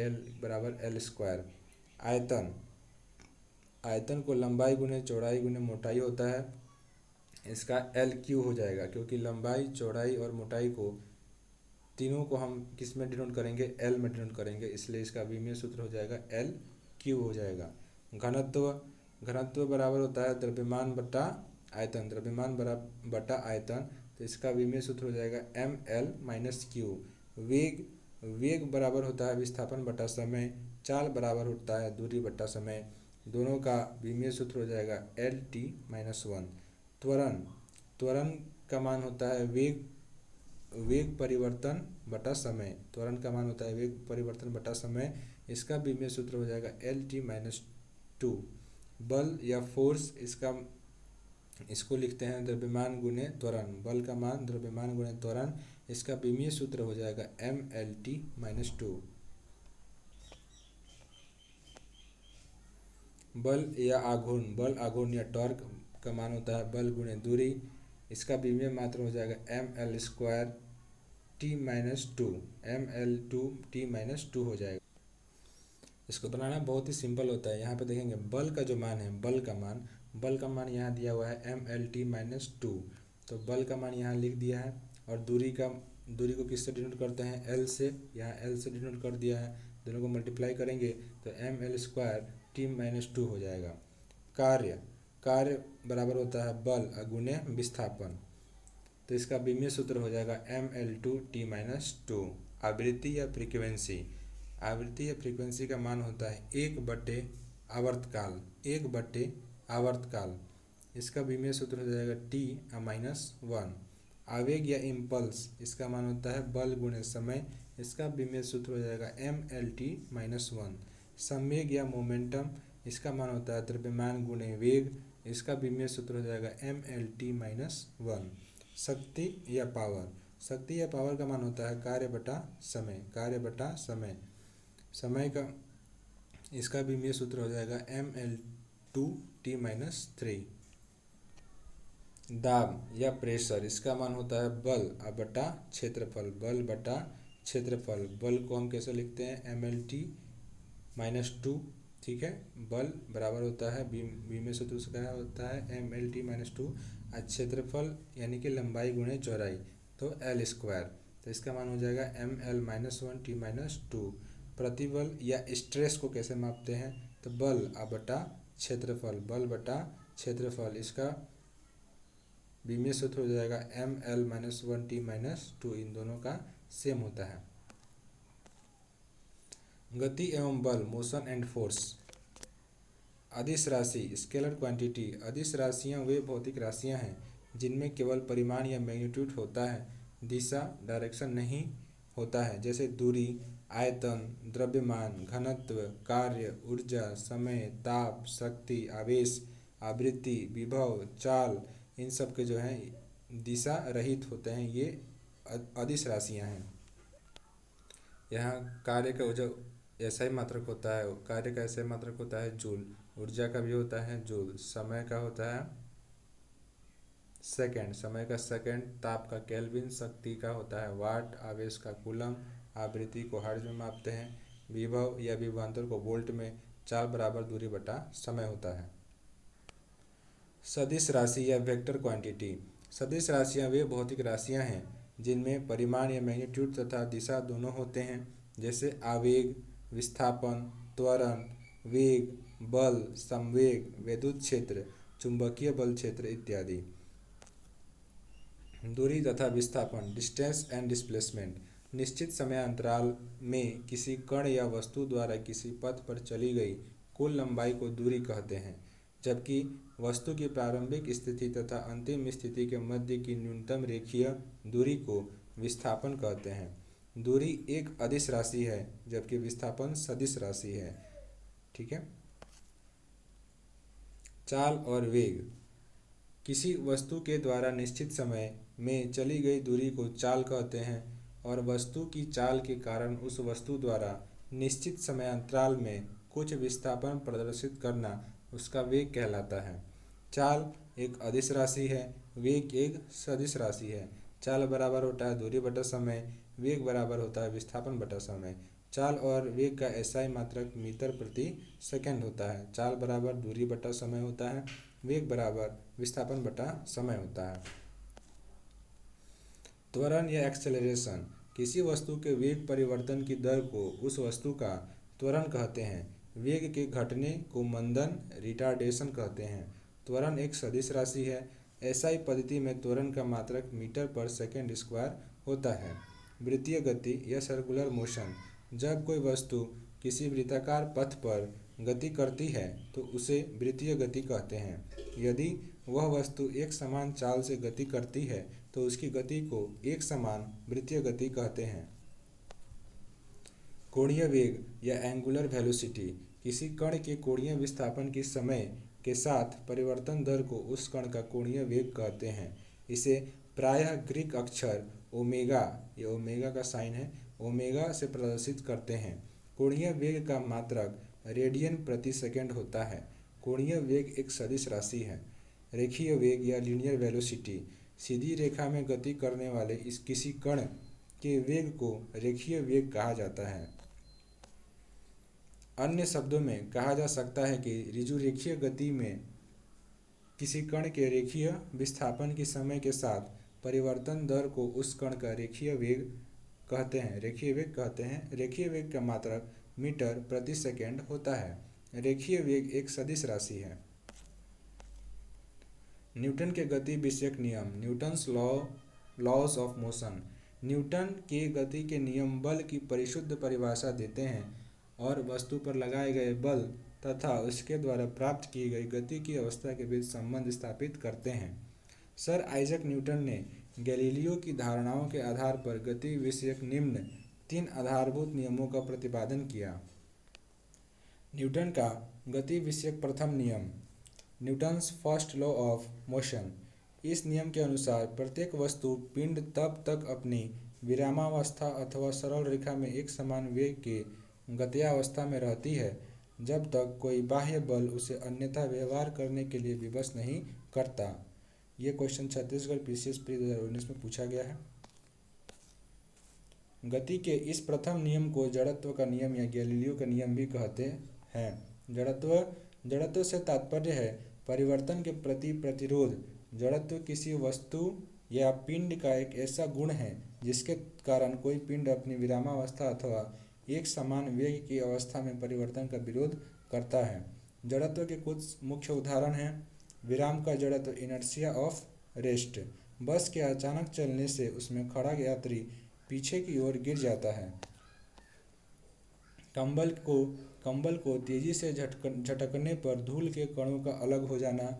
L = L²। आयतन, आयतन को लंबाई गुने चौड़ाई गुने मोटाई होता है, इसका एल क्यू हो जाएगा, क्योंकि लंबाई चौड़ाई और मोटाई को तीनों को हम किस में डिनोट करेंगे, एल में डिनोट करेंगे, इसलिए इसका विमीय सूत्र हो जाएगा एल क्यू हो जाएगा। घनत्व, घनत्व बराबर होता है द्रव्यमान बटा आयतन, द्रव्यमान बटा आयतन, तो इसका विमीय सूत्र हो जाएगा एम एल माइनस क्यू। वेग, वेग बराबर होता है विस्थापन बटा समय, चाल बराबर होता है दूरी बटा समय, दोनों का विमीय सूत्र हो जाएगा एल टी माइनस वन। त्वरण, त्वरण का मान होता है वेग, वेग परिवर्तन बटा समय, त्वरण का मान होता है वेग परिवर्तन बटा समय, इसका विमीय सूत्र हो जाएगा एल टी माइनस टू। बल या फोर्स, इसको लिखते हैं द्रव्यमान गुने त्वरण, बल का मान द्रव्यमान गुने त्वरण, इसका विमीय सूत्र हो जाएगा M L T minus two. बल या आघूर्ण, बल आघूर्ण या टॉर्क का मान होता है बल गुणे दूरी, इसका विमीय मात्रा हो जाएगा M L square T minus two, M L two T minus two हो जाएगा। इसको बनाना बहुत ही सिंपल होता है। यहाँ पे देखेंगे बल का जो मान है, बल का मान यहाँ दिया हुआ है M L T minus two, तो बल का मान यहाँ लिख दिया है। और दूरी को किससे डिनोट करते हैं, एल से, यहाँ एल से डिनोट कर दिया है, दोनों को मल्टीप्लाई करेंगे तो M L square T minus two हो जाएगा। कार्य, कार्य बराबर होता है बल गुने विस्थापन, तो इसका विमीय सूत्र हो जाएगा M L two T minus two. आवृत्ति या फ्रीक्वेंसी, आवृत्ति या फ्रीक्वेंसी का मान होता है एक बटे आवर्तकाल, एक बटे आवर्तकाल, इसका विमीय सूत्र हो जाएगा टी माइनस वन। आवेग या इम्पल्स, इसका मान होता है बल गुणे समय, इसका विमीय सूत्र हो जाएगा M L T minus one. संवेग या मोमेंटम, इसका मान होता है द्रव्यमान गुणे वेग, इसका विमीय सूत्र हो जाएगा M L T minus one. शक्ति या पावर, शक्ति या पावर का मान होता है कार्य बटा समय, कार्य बटा समय, समय का इसका विमीय सूत्र हो जाएगा M L two T minus three. दाब या प्रेशर, इसका मान होता है बल बटा क्षेत्रफल, बल बटा क्षेत्रफल, बल को हम कैसे लिखते हैं M L T minus two, ठीक है, बल बराबर होता है विमीय सूत्र उसका होता है M L T minus two, क्षेत्रफल यानी कि लंबाई गुणे चौड़ाई, तो एल स्क्वायर, तो इसका मान हो जाएगा M L minus one T minus two. प्रतिबल या स्ट्रेस को कैसे मापते हैं, तो बल बटा क्षेत्रफल, बल बटा क्षेत्रफल, इसका विमीय सूत्र हो जाएगा M L minus one T minus two, इन दोनों का सेम होता है। गति एवं बल, मोशन एंड फोर्स। अदिश राशि, स्केलर क्वांटिटी, अदिश राशियाँ वे भौतिक राशियाँ हैं जिनमें केवल परिमाण या मैग्नीट्यूड होता है, दिशा डायरेक्शन नहीं होता है, जैसे दूरी, आयतन, द्रव्यमान, घनत्व, कार्य, ऊर्जा, समय, ताप, शक्ति, आवेश, आवृत्ति, विभव, चाल, इन सब के जो हैं दिशा रहित होते हैं, ये अदिश राशियाँ हैं। यहाँ कार्य का जो ऐसा ही मात्रक होता है, कार्य का ऐसा ही मात्रक होता है जूल, ऊर्जा का भी होता है जूल, समय का होता है सेकंड, समय का सेकंड, ताप का केल्विन, शक्ति का होता है वाट, आवेश का कूलम, आवृत्ति को हर्ट्ज में मापते हैं, विभव या विभवांतर को वोल्ट में, चाल बराबर दूरी बटा समय होता है। सदिश राशि या वेक्टर क्वांटिटी, सदिश राशियाँ वे भौतिक राशियाँ हैं जिनमें परिमाण या मैग्नीट्यूड तथा दिशा दोनों होते हैं, जैसे आवेग, विस्थापन, त्वरण, वेग, बल, संवेग, विद्युत क्षेत्र, चुंबकीय बल क्षेत्र इत्यादि। दूरी तथा विस्थापन, डिस्टेंस एंड डिस्प्लेसमेंट, निश्चित समय अंतराल में किसी कण या वस्तु द्वारा किसी पथ पर चली गई कुल लंबाई को दूरी कहते हैं, जबकि वस्तु की प्रारंभिक स्थिति तथा अंतिम स्थिति के मध्य की न्यूनतम रेखीय दूरी को विस्थापन कहते हैं। दूरी एक अदिश राशि है जबकि विस्थापन सदिश राशि है, ठीक है। चाल और वेग, किसी वस्तु के द्वारा निश्चित समय में चली गई दूरी को चाल कहते हैं और वस्तु की चाल के कारण उस वस्तु द्वारा निश्चित समय अंतराल में कुछ विस्थापन प्रदर्शित करना उसका वेग कहलाता है। चाल एक अदिश राशि है, वेग एक सदिश राशि है। चाल बराबर होता है दूरी बटा समय, वेग बराबर होता है विस्थापन बटा समय। चाल और वेग का एसआई मात्रक मीटर प्रति सेकंड होता है। चाल बराबर दूरी बटा समय होता है, वेग बराबर विस्थापन बटा समय होता है। त्वरण या एक्सेलरेशन, किसी वस्तु के वेग परिवर्तन की दर को उस वस्तु का त्वरण कहते हैं। वेग के घटने को मंदन रिटार्डेशन कहते हैं। त्वरण एक सदिश राशि है। एसआई पद्धति में त्वरण का मात्रक मीटर पर सेकंड स्क्वायर होता है। वृत्तीय गति या सर्कुलर मोशन, जब कोई वस्तु किसी वृत्ताकार पथ पर गति करती है तो उसे वृत्तीय गति कहते हैं। यदि वह वस्तु एक समान चाल से गति करती है तो उसकी गति को एक समान वृत्तीय गति कहते हैं। कोणीय वेग या एंगुलर वेलोसिटी, किसी कण के कोणीय विस्थापन की समय के साथ परिवर्तन दर को उस कण का कोणीय वेग कहते हैं। इसे प्रायः ग्रीक अक्षर ओमेगा, ये ओमेगा का साइन है, ओमेगा से प्रदर्शित करते हैं। कोणीय वेग का मात्रक रेडियन प्रति सेकंड होता है। कोणीय वेग एक सदिश राशि है। रेखीय वेग या लीनियर वेलोसिटी, सीधी रेखा में गति करने वाले इस किसी कण के वेग को रेखीय वेग कहा जाता है। अन्य शब्दों में कहा जा सकता है कि ऋजुरेखीय गति में किसी कण के रेखीय विस्थापन की समय के साथ परिवर्तन दर को उस कण का रेखीय वेग कहते हैं। रेखीय वेग का मात्रक मीटर प्रति सेकंड होता है। रेखीय वेग एक सदिश राशि है। न्यूटन के गति विषयक नियम, Newton's laws of motion. Newton के गति के नियम बल की परिशुद्ध परिभाषा देते हैं और वस्तु पर लगाए गए बल तथा उसके द्वारा प्राप्त की गई गति की अवस्था के बीच संबंध स्थापित करते हैं। सर आइजैक न्यूटन ने गैलीलियो की धारणाओं के आधार पर गति विषयक निम्न 3 आधारभूत नियमों का प्रतिपादन किया। न्यूटन का गति विषयक प्रथम नियम, Newton's first law of motion. इस नियम के अनुसार प्रत्येक वस्तु पिंड तब तक अपनी विरामावस्था अथवा सरल रेखा में एक समान वेग के गत्यावस्था में रहती है जब तक कोई बाह्य बल उसे अन्यथा व्यवहार करने के लिए विवश नहीं करता। ये क्वेश्चन छत्तीसगढ़ पीसीएस प्री 2019 में पूछा गया है। गति के इस प्रथम नियम को जड़त्व का नियम या गैलीलियो का नियम भी कहते हैं। जड़त्व से तात्पर्य है परिवर्तन के प्रति प्रतिरोध। जड़त्व किसी वस्तु या पिंड का एक ऐसा गुण है जिसके कारण कोई पिंड अपनी विरामावस्था अथवा एक समान वेग की अवस्था में परिवर्तन का विरोध करता है। जड़त्व के कुछ मुख्य उदाहरण हैं। विराम का जड़त्व, इनर्शिया ऑफ रेस्ट। बस के अचानक चलने से उसमें खड़ा यात्री पीछे की ओर गिर जाता है। कंबल को तेजी से झटकने पर धूल के कणों का अलग हो जाना।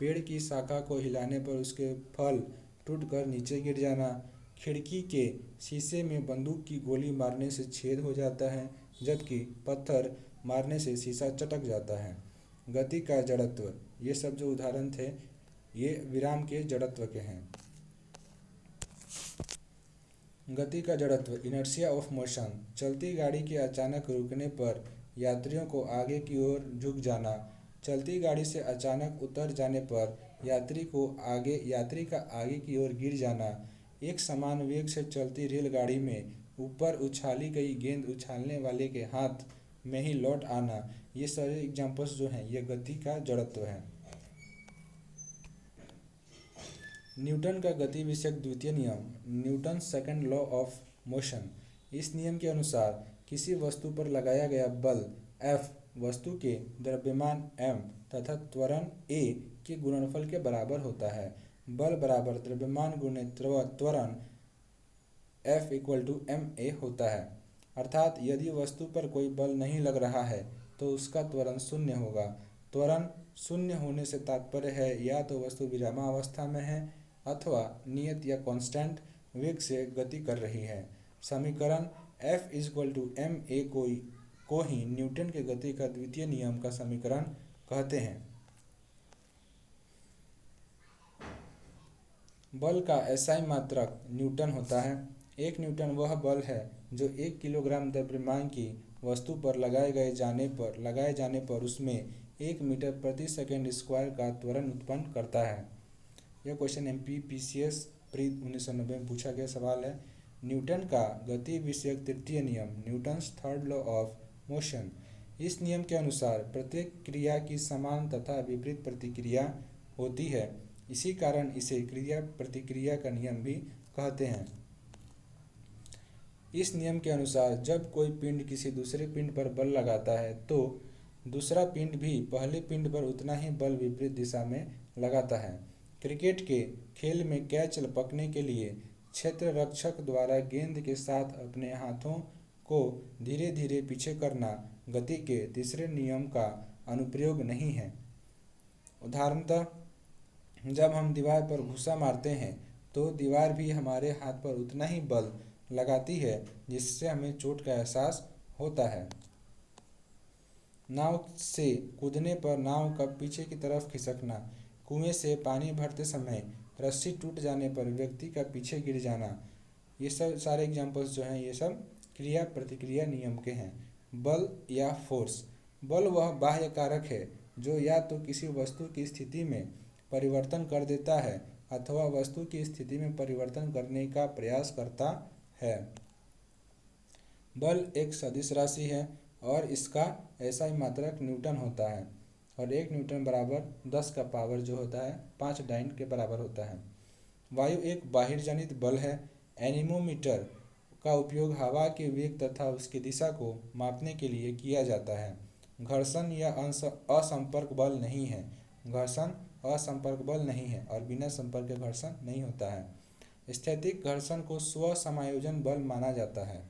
पेड़ की शाखा को हिलाने पर उसके फल टूटकर नीचे गिर जाना। खिड़की के शीशे में बंदूक की गोली मारने से छेद हो जाता है जबकि पत्थर मारने से शीशा चटक जाता है। गति का जड़त्व, ये सब जो उदाहरण थे ये विराम के जड़त्व के हैं। गति का जड़त्व, इनर्शिया ऑफ मोशन। चलती गाड़ी के अचानक रुकने पर यात्रियों को आगे की ओर झुक जाना। चलती गाड़ी से अचानक उतर जाने पर यात्री का आगे की ओर गिर जाना। एक समान वेग से चलती रेलगाड़ी में ऊपर उछाली गई गेंद उछालने वाले के हाथ में ही लौट आना। ये सारे एग्जाम्पल्स जो हैं ये गति का जड़त्व है। न्यूटन का गति विषयक द्वितीय नियम, Newton second law of motion. इस नियम के अनुसार किसी वस्तु पर लगाया गया बल F वस्तु के द्रव्यमान m तथा त्वरण a के गुणनफल के बराबर होता है। बल बराबर द्रव्यमान गुणे त्वरण F = ma होता है। अर्थात यदि वस्तु पर कोई बल नहीं लग रहा है तो उसका त्वरण शून्य होगा। त्वरण शून्य होने से तात्पर्य है या तो वस्तु विरामावस्था में है अथवा नियत या कांस्टेंट वेग से गति कर रही है। समीकरण F = ma को ही न्यूटन के गति का द्वितीय नियम का समीकरण कहते हैं। बल का एसआई मात्रक न्यूटन होता है। 1 न्यूटन वह बल है जो 1 किलोग्राम द्रव्यमान की वस्तु पर लगाए जाने पर उसमें 1 मीटर प्रति सेकंड स्क्वायर का त्वरण उत्पन्न करता है। यह क्वेश्चन एमपी पीसीएस प्री 1990 में पूछा गया सवाल है। न्यूटन का गति विषयक तृतीय नियम, Newton's third law of motion. इस नियम के अनुसार प्रत्येक क्रिया की समान तथा विपरीत प्रतिक्रिया होती है, इसी कारण इसे क्रिया प्रतिक्रिया का नियम भी कहते हैं। इस नियम के अनुसार जब कोई पिंड किसी दूसरे पिंड पर बल लगाता है तो दूसरा पिंड भी पहले पिंड पर उतना ही बल विपरीत दिशा में लगाता है। क्रिकेट के खेल में कैच पकड़ने के लिए क्षेत्र रक्षक द्वारा गेंद के साथ अपने हाथों को धीरे धीरे पीछे करना गति के तीसरे नियम का अनुप्रयोग नहीं है। उदाहरणतः जब हम दीवार पर घुसा मारते हैं तो दीवार भी हमारे हाथ पर उतना ही बल लगाती है जिससे हमें चोट का एहसास होता है। नाव से कूदने पर नाव का पीछे की तरफ खिसकना, कुएं से पानी भरते समय रस्सी टूट जाने पर व्यक्ति का पीछे गिर जाना, ये सब सारे एग्जाम्पल्स जो हैं ये सब क्रिया प्रतिक्रिया नियम के हैं। बल या फोर्स, बल वह बाह्य कारक है जो या तो किसी वस्तु की स्थिति में परिवर्तन कर देता है अथवा वस्तु की स्थिति में परिवर्तन करने का प्रयास करता है। बल एक सदिश राशि है और इसका ऐसा ही मात्रक न्यूटन होता है और 1 न्यूटन बराबर 10 का पावर जो होता है 5 डाइन के बराबर होता है। वायु एक बाहिर्जनित बल है। एनीमोमीटर का उपयोग हवा के वेग तथा उसकी दिशा को मापने के लिए किया जाता है। घर्षण या असंपर्क बल नहीं है। घर्षण असंपर्क बल नहीं है और बिना संपर्क के घर्षण नहीं होता है। स्थैतिक घर्षण को स्व समायोजन बल माना जाता है।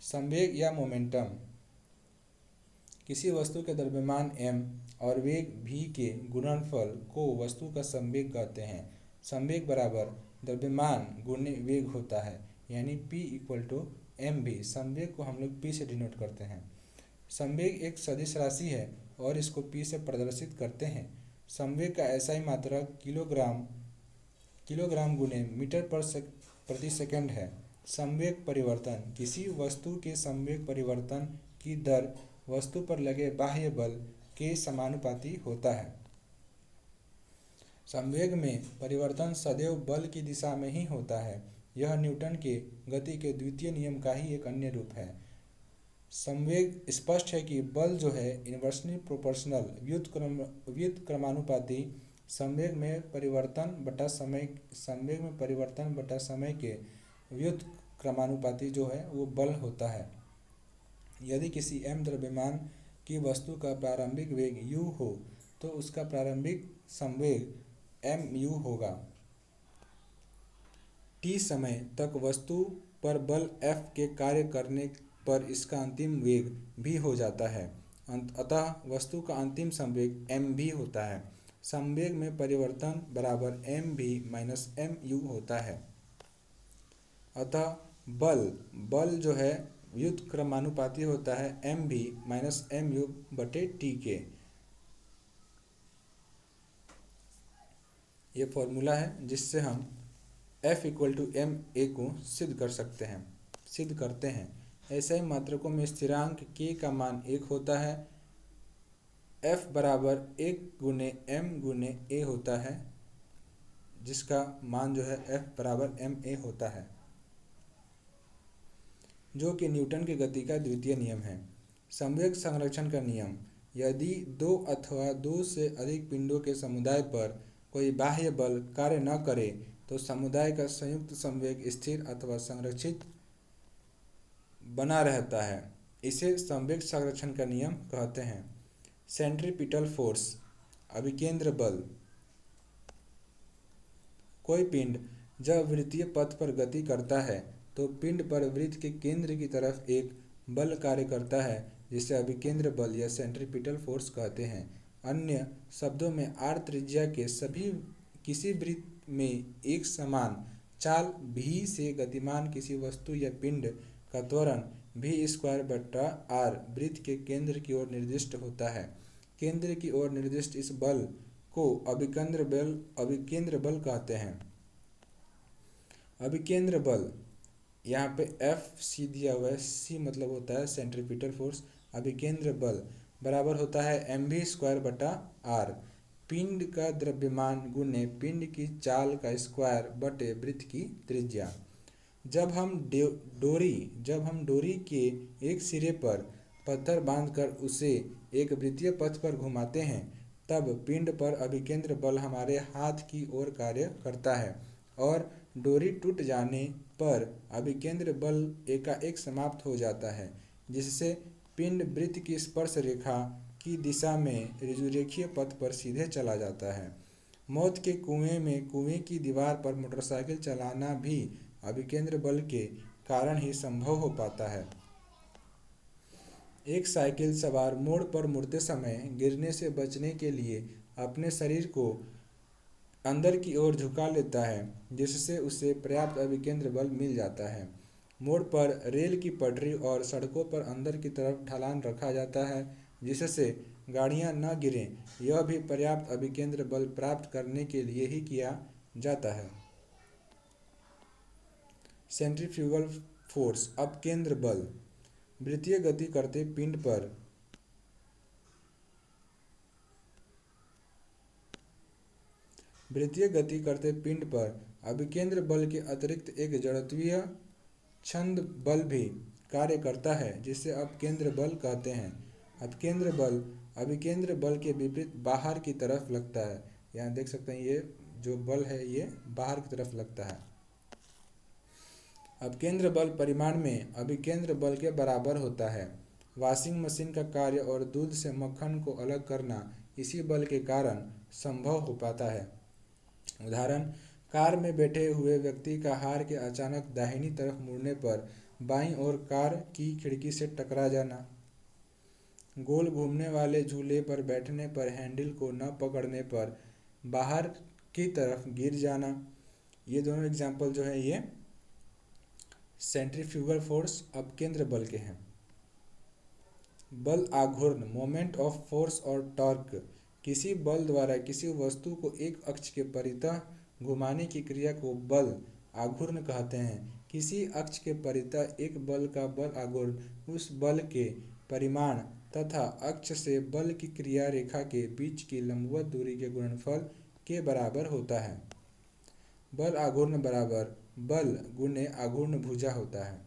संवेग या मोमेंटम, किसी वस्तु के द्रव्यमान m और वेग v के गुणनफल को वस्तु का संवेग कहते हैं। संवेग बराबर द्रव्यमान गुणे वेग होता है, यानी p = mv। संवेग को हम लोग p से डिनोट करते हैं। संवेग एक सदिश राशि है और इसको p से प्रदर्शित करते हैं। संवेग का ऐसा ही मात्रक किलोग्राम गुणे मीटर प्रति सेकंड है। संवेग परिवर्तन, किसी वस्तु के संवेग परिवर्तन की दर वस्तु पर लगे बाह्य बल के समानुपाती होता है। संवेग में परिवर्तन सदैव बल की दिशा में ही होता है। यह न्यूटन के गति के द्वितीय नियम का ही एक अन्य रूप है। संवेग स्पष्ट है कि बल जो है इन्वर्सली प्रोपोर्शनल व्युत्क्रमानुपाती संवेग में परिवर्तन बटा समय के व्युत्क्रमानुपाती जो है वो बल होता है। यदि किसी m द्रव्यमान की वस्तु का प्रारंभिक वेग u हो तो उसका प्रारंभिक संवेग mu होगा। t समय तक वस्तु पर बल F के कार्य करने पर इसका अंतिम वेग भी हो जाता है, अतः वस्तु का अंतिम संवेग mv होता है। संवेग में परिवर्तन बराबर mv - mu होता है। अतः बल जो है व्युत्क्रमानुपाती होता है mv - mu बटे t के। ये फॉर्मूला है जिससे हम F = ma को सिद्ध करते हैं। ऐसे ही मात्रकों में स्थिरांक k का मान 1 होता है। F बराबर 1 गुणे m गुणे a होता है, जिसका मान जो है F बराबर ma होता है, जो कि न्यूटन की गति का द्वितीय नियम है। संवेग संरक्षण का नियम, यदि 2 अथवा 2 से अधिक पिंडों के समुदाय पर कोई बाह्य बल कार्य न करे तो समुदाय का संयुक्त संवेग स्थिर अथवा संरक्षित बना रहता है। इसे संवेग संरक्षण का नियम कहते हैं। सेंट्रीपिटल फोर्स, अभिकेंद्र बल। कोई पिंड जब वृत्तीय पथ पर गति करता है तो पिंड पर वृत्त के केंद्र की तरफ एक बल कार्य करता है जिसे अभिकेंद्र बल या सेंट्रीपिटल फोर्स कहते हैं। अन्य शब्दों में r त्रिज्या के किसी वृत्त में एक समान चाल v से गतिमान किसी वस्तु या पिंड का त्वरण v²/r वृत्त के केंद्र की ओर निर्दिष्ट होता है। केंद्र की ओर निर्दिष्ट इस बल को अभिकेंद्र बल कहते हैं। अभिकेंद्र बल, यहाँ पे F दिया हुआ है, C मतलब होता है सेंट्रीपिटल फोर्स। अभिकेंद्र बल बराबर होता है mv²/r। पिंड का द्रव्यमान गुने पिंड की चाल का स्क्वायर बटे वृत्त की त्रिज्या। जब हम डोरी के एक सिरे पर पत्थर बांधकर उसे एक वृत्तीय पथ पर घुमाते हैं, तब पिंड पर अभिकेंद्र बल हमारे हाथ की ओर कार्य करता है और डोरी टूट जाने पर अभिकेंद्र बल एकाएक समाप्त हो जाता है, जिससे पिंड वृत्त की स्पर्श रेखा की दिशा में ऋजुरेखीय पथ पर सीधे चला जाता है। मौत के कुएं में कुएं की दीवार पर मोटरसाइकिल चलाना भी अभिकेंद्र बल के कारण ही संभव हो पाता है। एक साइकिल सवार मोड़ पर मुड़ते समय गिरने से बचने के लिए अपने शरीर को अंदर की ओर झुका लेता है, जिससे उसे पर्याप्त अभिकेंद्र बल मिल जाता है। मोड़ पर रेल की पटरी और सड़कों पर अंदर की तरफ ढलान रखा जाता है, जिससे गाड़ियां न गिरें। यह भी पर्याप्त अभिकेंद्र बल प्राप्त करने के लिए ही किया जाता है। सेंट्रीफ्यूगल फोर्स अपकेंद्र बल वृत्तीय गति करते पिंड पर अभिकेंद्र बल के अतिरिक्त एक जड़त्वीय छंद बल भी कार्य करता है, जिसे अपकेंद्र बल कहते हैं। अपकेंद्र बल अभिकेंद्र बल के विपरीत बाहर की तरफ लगता है। यहाँ देख सकते हैं, ये जो बल है ये बाहर की तरफ लगता है। अपकेंद्र बल परिमाण में अभिकेंद्र बल के बराबर होता है। वॉशिंग मशीन का कार्य और दूध से मक्खन को अलग करना इसी बल के कारण संभव हो पाता है। उदाहरण, कार में बैठे हुए व्यक्ति का हार के अचानक दाहिनी तरफ मुड़ने पर बाईं ओर कार की खिड़की से टकरा जाना, गोल घूमने वाले झूले पर बैठने पर हैंडल को न पकड़ने पर बाहर की तरफ गिर जाना। ये दोनों एग्जाम्पल जो है ये सेंट्रीफ्यूगल फोर्स अपकेंद्र बल के हैं। बल आघूर्ण मोमेंट ऑफ फोर्स और टॉर्क किसी बल द्वारा किसी वस्तु को एक अक्ष के परितः घुमाने की क्रिया को बल आघूर्ण कहते हैं। किसी अक्ष के परितः एक बल का बल आघूर्ण उस बल के परिमाण तथा अक्ष से बल की क्रिया रेखा के बीच की लंबवत दूरी के गुणनफल के बराबर होता है। बल आघूर्ण बराबर बल गुने आघूर्ण भुजा होता है।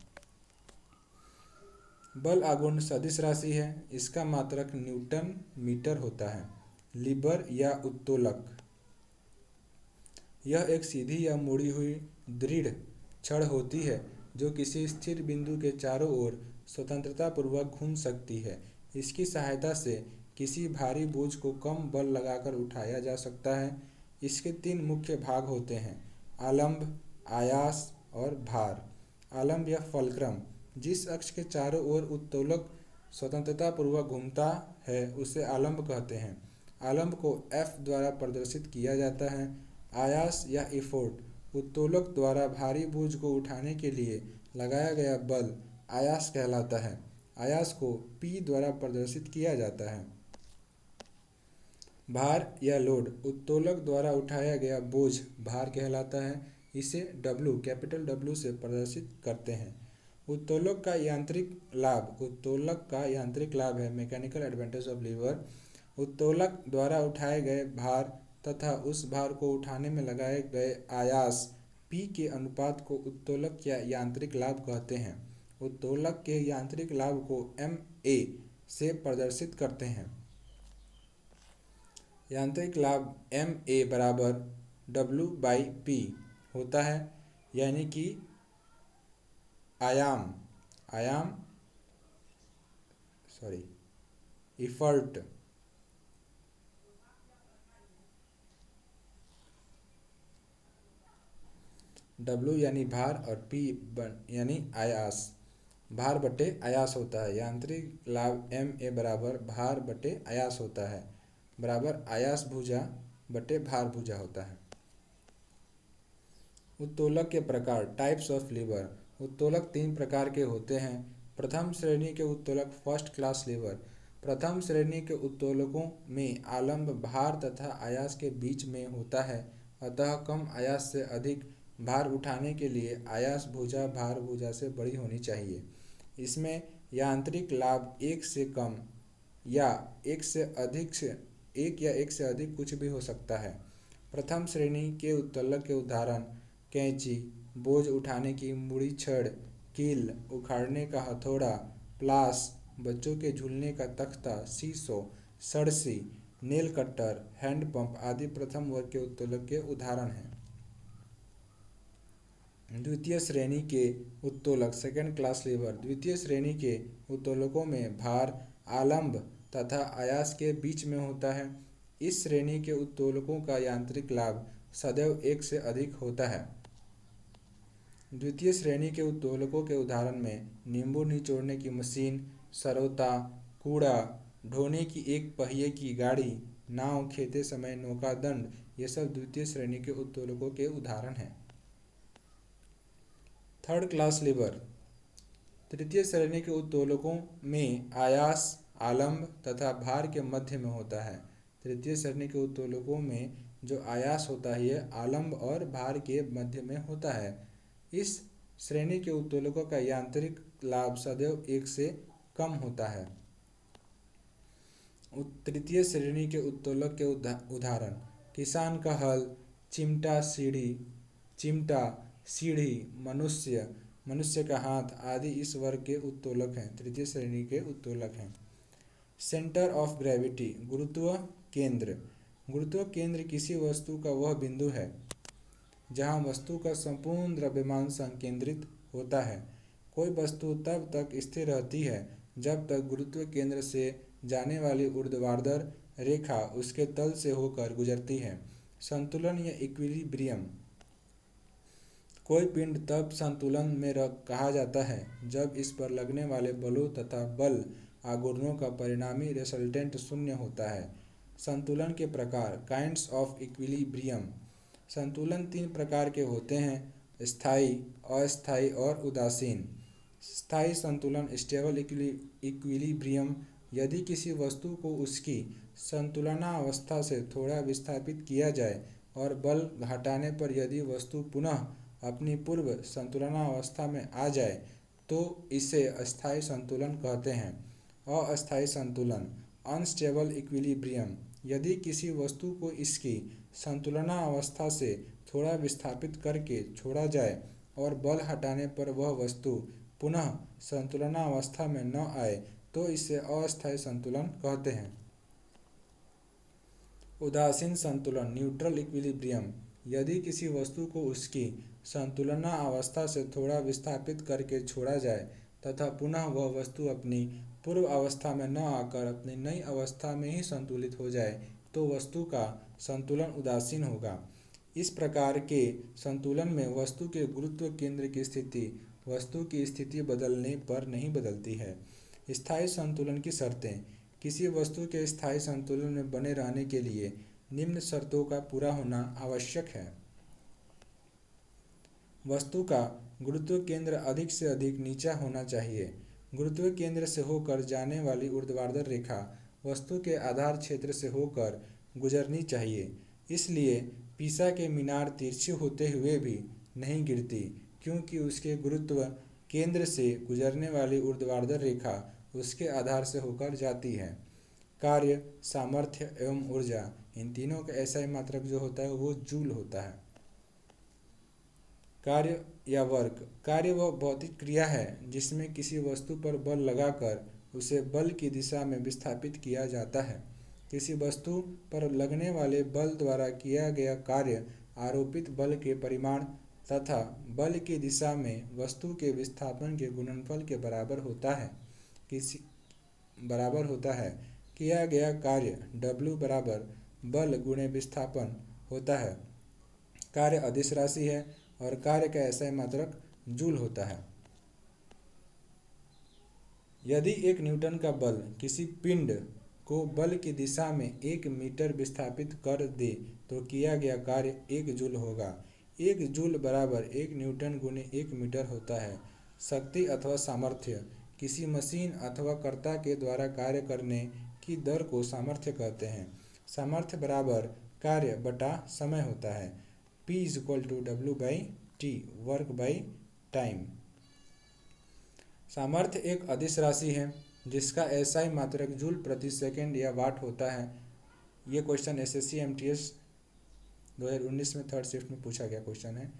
बल आघूर्ण सदिश राशि है। इसका मात्रक न्यूटन मीटर होता है। लीवर या उत्तोलक, यह एक सीधी या मुड़ी हुई दृढ़ छड़ होती है जो किसी स्थिर बिंदु के चारों ओर स्वतंत्रता पूर्वक घूम सकती है। इसकी सहायता से किसी भारी बोझ को कम बल लगाकर उठाया जा सकता है। इसके 3 मुख्य भाग होते हैं, आलंब, आयास और भार। आलंब या फल्क्रम, जिस अक्ष के चारों ओर उत्तोलक स्वतंत्रता पूर्वक घूमता है उसे आलंब कहते हैं। आलंब को F द्वारा प्रदर्शित किया जाता है। आयास या इफोर्ट, उत्तोलक द्वारा भारी बोझ को उठाने के लिए लगाया गया बल आयास कहलाता है। आयास को P द्वारा प्रदर्शित किया जाता है। भार या लोड, उत्तोलक द्वारा उठाया गया बोझ भार कहलाता है। इसे W कैपिटल W से प्रदर्शित करते हैं। उत्तोलक का यांत्रिक लाभ है मैकेनिकल एडवांटेज ऑफ लीवर। उत्तोलक द्वारा उठाए गए भार तथा उस भार को उठाने में लगाए गए आयास P के अनुपात को उत्तोलक का यांत्रिक लाभ कहते हैं। उत्तोलक के यांत्रिक लाभ को MA से प्रदर्शित करते हैं। यांत्रिक लाभ MA बराबर W/P होता है, यानी कि इफर्ट W यानी भार और P यानी आयास, भार बटे आयास होता है। यांत्रिक लाभ MA बराबर भार बटे आयास होता है, बराबर आयास भुजा बटे भार भुजा होता है। उत्तोलक के प्रकार, टाइप्स ऑफ लीवर। उत्तोलक 3 प्रकार के होते हैं। प्रथम श्रेणी के उत्तोलक, फर्स्ट क्लास लीवर। प्रथम श्रेणी के उत्तोलकों में आलंब भार तथा आयास के बीच में होता है, अतः कम आयास से अधिक भार उठाने के लिए आयास भुजा भार भुजा से बड़ी होनी चाहिए। इसमें यांत्रिक लाभ 1 से कम या 1 से अधिक एक या एक से अधिक कुछ भी हो सकता है। प्रथम श्रेणी के उत्तोलक के उदाहरण कैंची, बोझ उठाने की मुड़ी, छड़, कील, उखाड़ने का हथौड़ा, प्लास, बच्चों के झूलने का तख्ता, सीसो, सड़सी, नेल कटर, हैंडपंप आदि प्रथम वर्ग के उत्तोलक के उदाहरण हैं। द्वितीय श्रेणी के उत्तोलक सेकेंड क्लास लीवर। द्वितीय श्रेणी के उत्तोलकों में भार आलंब तथा आयास के बीच में होता है। इस श्रेणी के उत्तोलकों का यांत्रिक लाभ सदैव एक से अधिक होता है। द्वितीय श्रेणी के उत्तोलकों के उदाहरण में नींबू निचोड़ने की मशीन, सरौता, कूड़ा ढोने की एक पहिए की गाड़ी, नाव खेते समय नौकादंड, ये सब द्वितीय श्रेणी के उत्तोलकों के उदाहरण हैं। Third class lever. तृतीय श्रेणी के उत्तोलकों में आयास आलंब तथा भार के मध्य में होता है। तृतीय श्रेणी के उत्तोलकों में जो आयास होता है यह आलंब और भार के मध्य में होता है। इस श्रेणी के उत्तोलकों का यांत्रिक लाभ सदैव एक से कम होता है। तृतीय श्रेणी के उत्तोलक के उदाहरण किसान का हल, चिमटा सीढ़ी, मनुष्य का हाथ आदि इस वर्ग के उत्तोलक हैं, तृतीय श्रेणी के उत्तोलक हैं। सेंटर ऑफ ग्रेविटी, गुरुत्व केंद्र। गुरुत्व केंद्र किसी वस्तु का वह बिंदु है जहाँ वस्तु का संपूर्ण द्रव्यमान संकेंद्रित होता है। कोई वस्तु तब तक स्थिर रहती है जब तक गुरुत्व केंद्र से जाने वाली ऊर्ध्वाधर रेखा उसके तल से होकर गुजरती है। संतुलन या इक्विलिब्रियम। कोई पिंड तब संतुलन में कहा जाता है जब इस पर लगने वाले बलों तथा बल आघूर्णों का परिणामी रिजल्टेंट शून्य होता है। संतुलन के प्रकार काइंड्स ऑफ इक्विलिब्रियम। संतुलन तीन प्रकार के होते हैं, स्थायी, अस्थायी और उदासीन। स्थायी संतुलन स्टेबल इक्विलिब्रियम। यदि किसी वस्तु को उसकी संतुलनावस्था से थोड़ा विस्थापित किया जाए और बल घटाने पर यदि वस्तु पुनः अपनी पूर्व संतुलनावस्था में आ जाए तो इसे अस्थायी संतुलन कहते हैं। अस्थायी संतुलन अनस्टेबल इक्विलिब्रियम। यदि किसी वस्तु को इसकी संतुलनावस्था से थोड़ा विस्थापित करके छोड़ा जाए और बल हटाने पर वह वस्तु पुनः संतुलनावस्था में न आए तो इसे अस्थायी संतुलन कहते हैं। उदासीन संतुलन न्यूट्रल इक्विलिब्रियम। यदि किसी वस्तु को उसकी संतुलनावस्था से थोड़ा विस्थापित करके छोड़ा जाए तथा पुनः वह वस्तु अपनी पूर्व अवस्था में न आकर अपनी नई अवस्था में ही संतुलित हो जाए तो वस्तु का संतुलन उदासीन होगा। इस प्रकार के संतुलन में वस्तु के गुरुत्व केंद्र की स्थिति वस्तु की स्थिति बदलने पर नहीं बदलती है। स्थायी संतुलन की शर्तें। किसी वस्तु के स्थायी संतुलन में बने रहने के लिए निम्न शर्तों का पूरा होना आवश्यक है। वस्तु का गुरुत्व केंद्र अधिक से अधिक नीचा होना चाहिए। गुरुत्व केंद्र से होकर जाने वाली ऊर्ध्वाधर रेखा वस्तु के आधार क्षेत्र से होकर गुजरनी चाहिए। इसलिए पीसा के मीनार तिरछी होते हुए भी नहीं गिरती, क्योंकि उसके गुरुत्व केंद्र से गुजरने वाली ऊर्ध्वाधर रेखा उसके आधार से होकर जाती है। कार्य, सामर्थ्य एवं ऊर्जा, इन तीनों का SI मात्रक जो होता है वो जूल होता है। कार्य या वर्क। कार्य वह भौतिक क्रिया है जिसमें किसी वस्तु पर बल लगाकर उसे बल की दिशा में विस्थापित किया जाता है। किसी वस्तु पर लगने वाले बल द्वारा किया गया कार्य आरोपित बल के परिमाण तथा बल की दिशा में वस्तु के विस्थापन के गुणनफल के बराबर होता है। किया गया कार्य W बराबर बल गुणे विस्थापन होता है। कार्य अदिश राशि है और कार्य का SI मात्रक जूल होता है। यदि 1 न्यूटन का बल किसी पिंड को बल की दिशा में 1 मीटर विस्थापित कर दे तो किया गया कार्य 1 जूल होगा। 1 जूल बराबर 1 न्यूटन गुने 1 मीटर होता है। शक्ति अथवा सामर्थ्य। किसी मशीन अथवा कर्ता के द्वारा कार्य करने की दर को सामर्थ्य कहते हैं। सामर्थ्य बराबर कार्य बटा समय होता है। P = W/T work by time. सामर्थ्य एक अदिश राशि है जिसका SI मात्रक जूल प्रति सेकंड या वाट होता है। ये क्वेश्चन एसएससी एमटीएस 2019 में थर्ड शिफ्ट में पूछा गया क्वेश्चन है।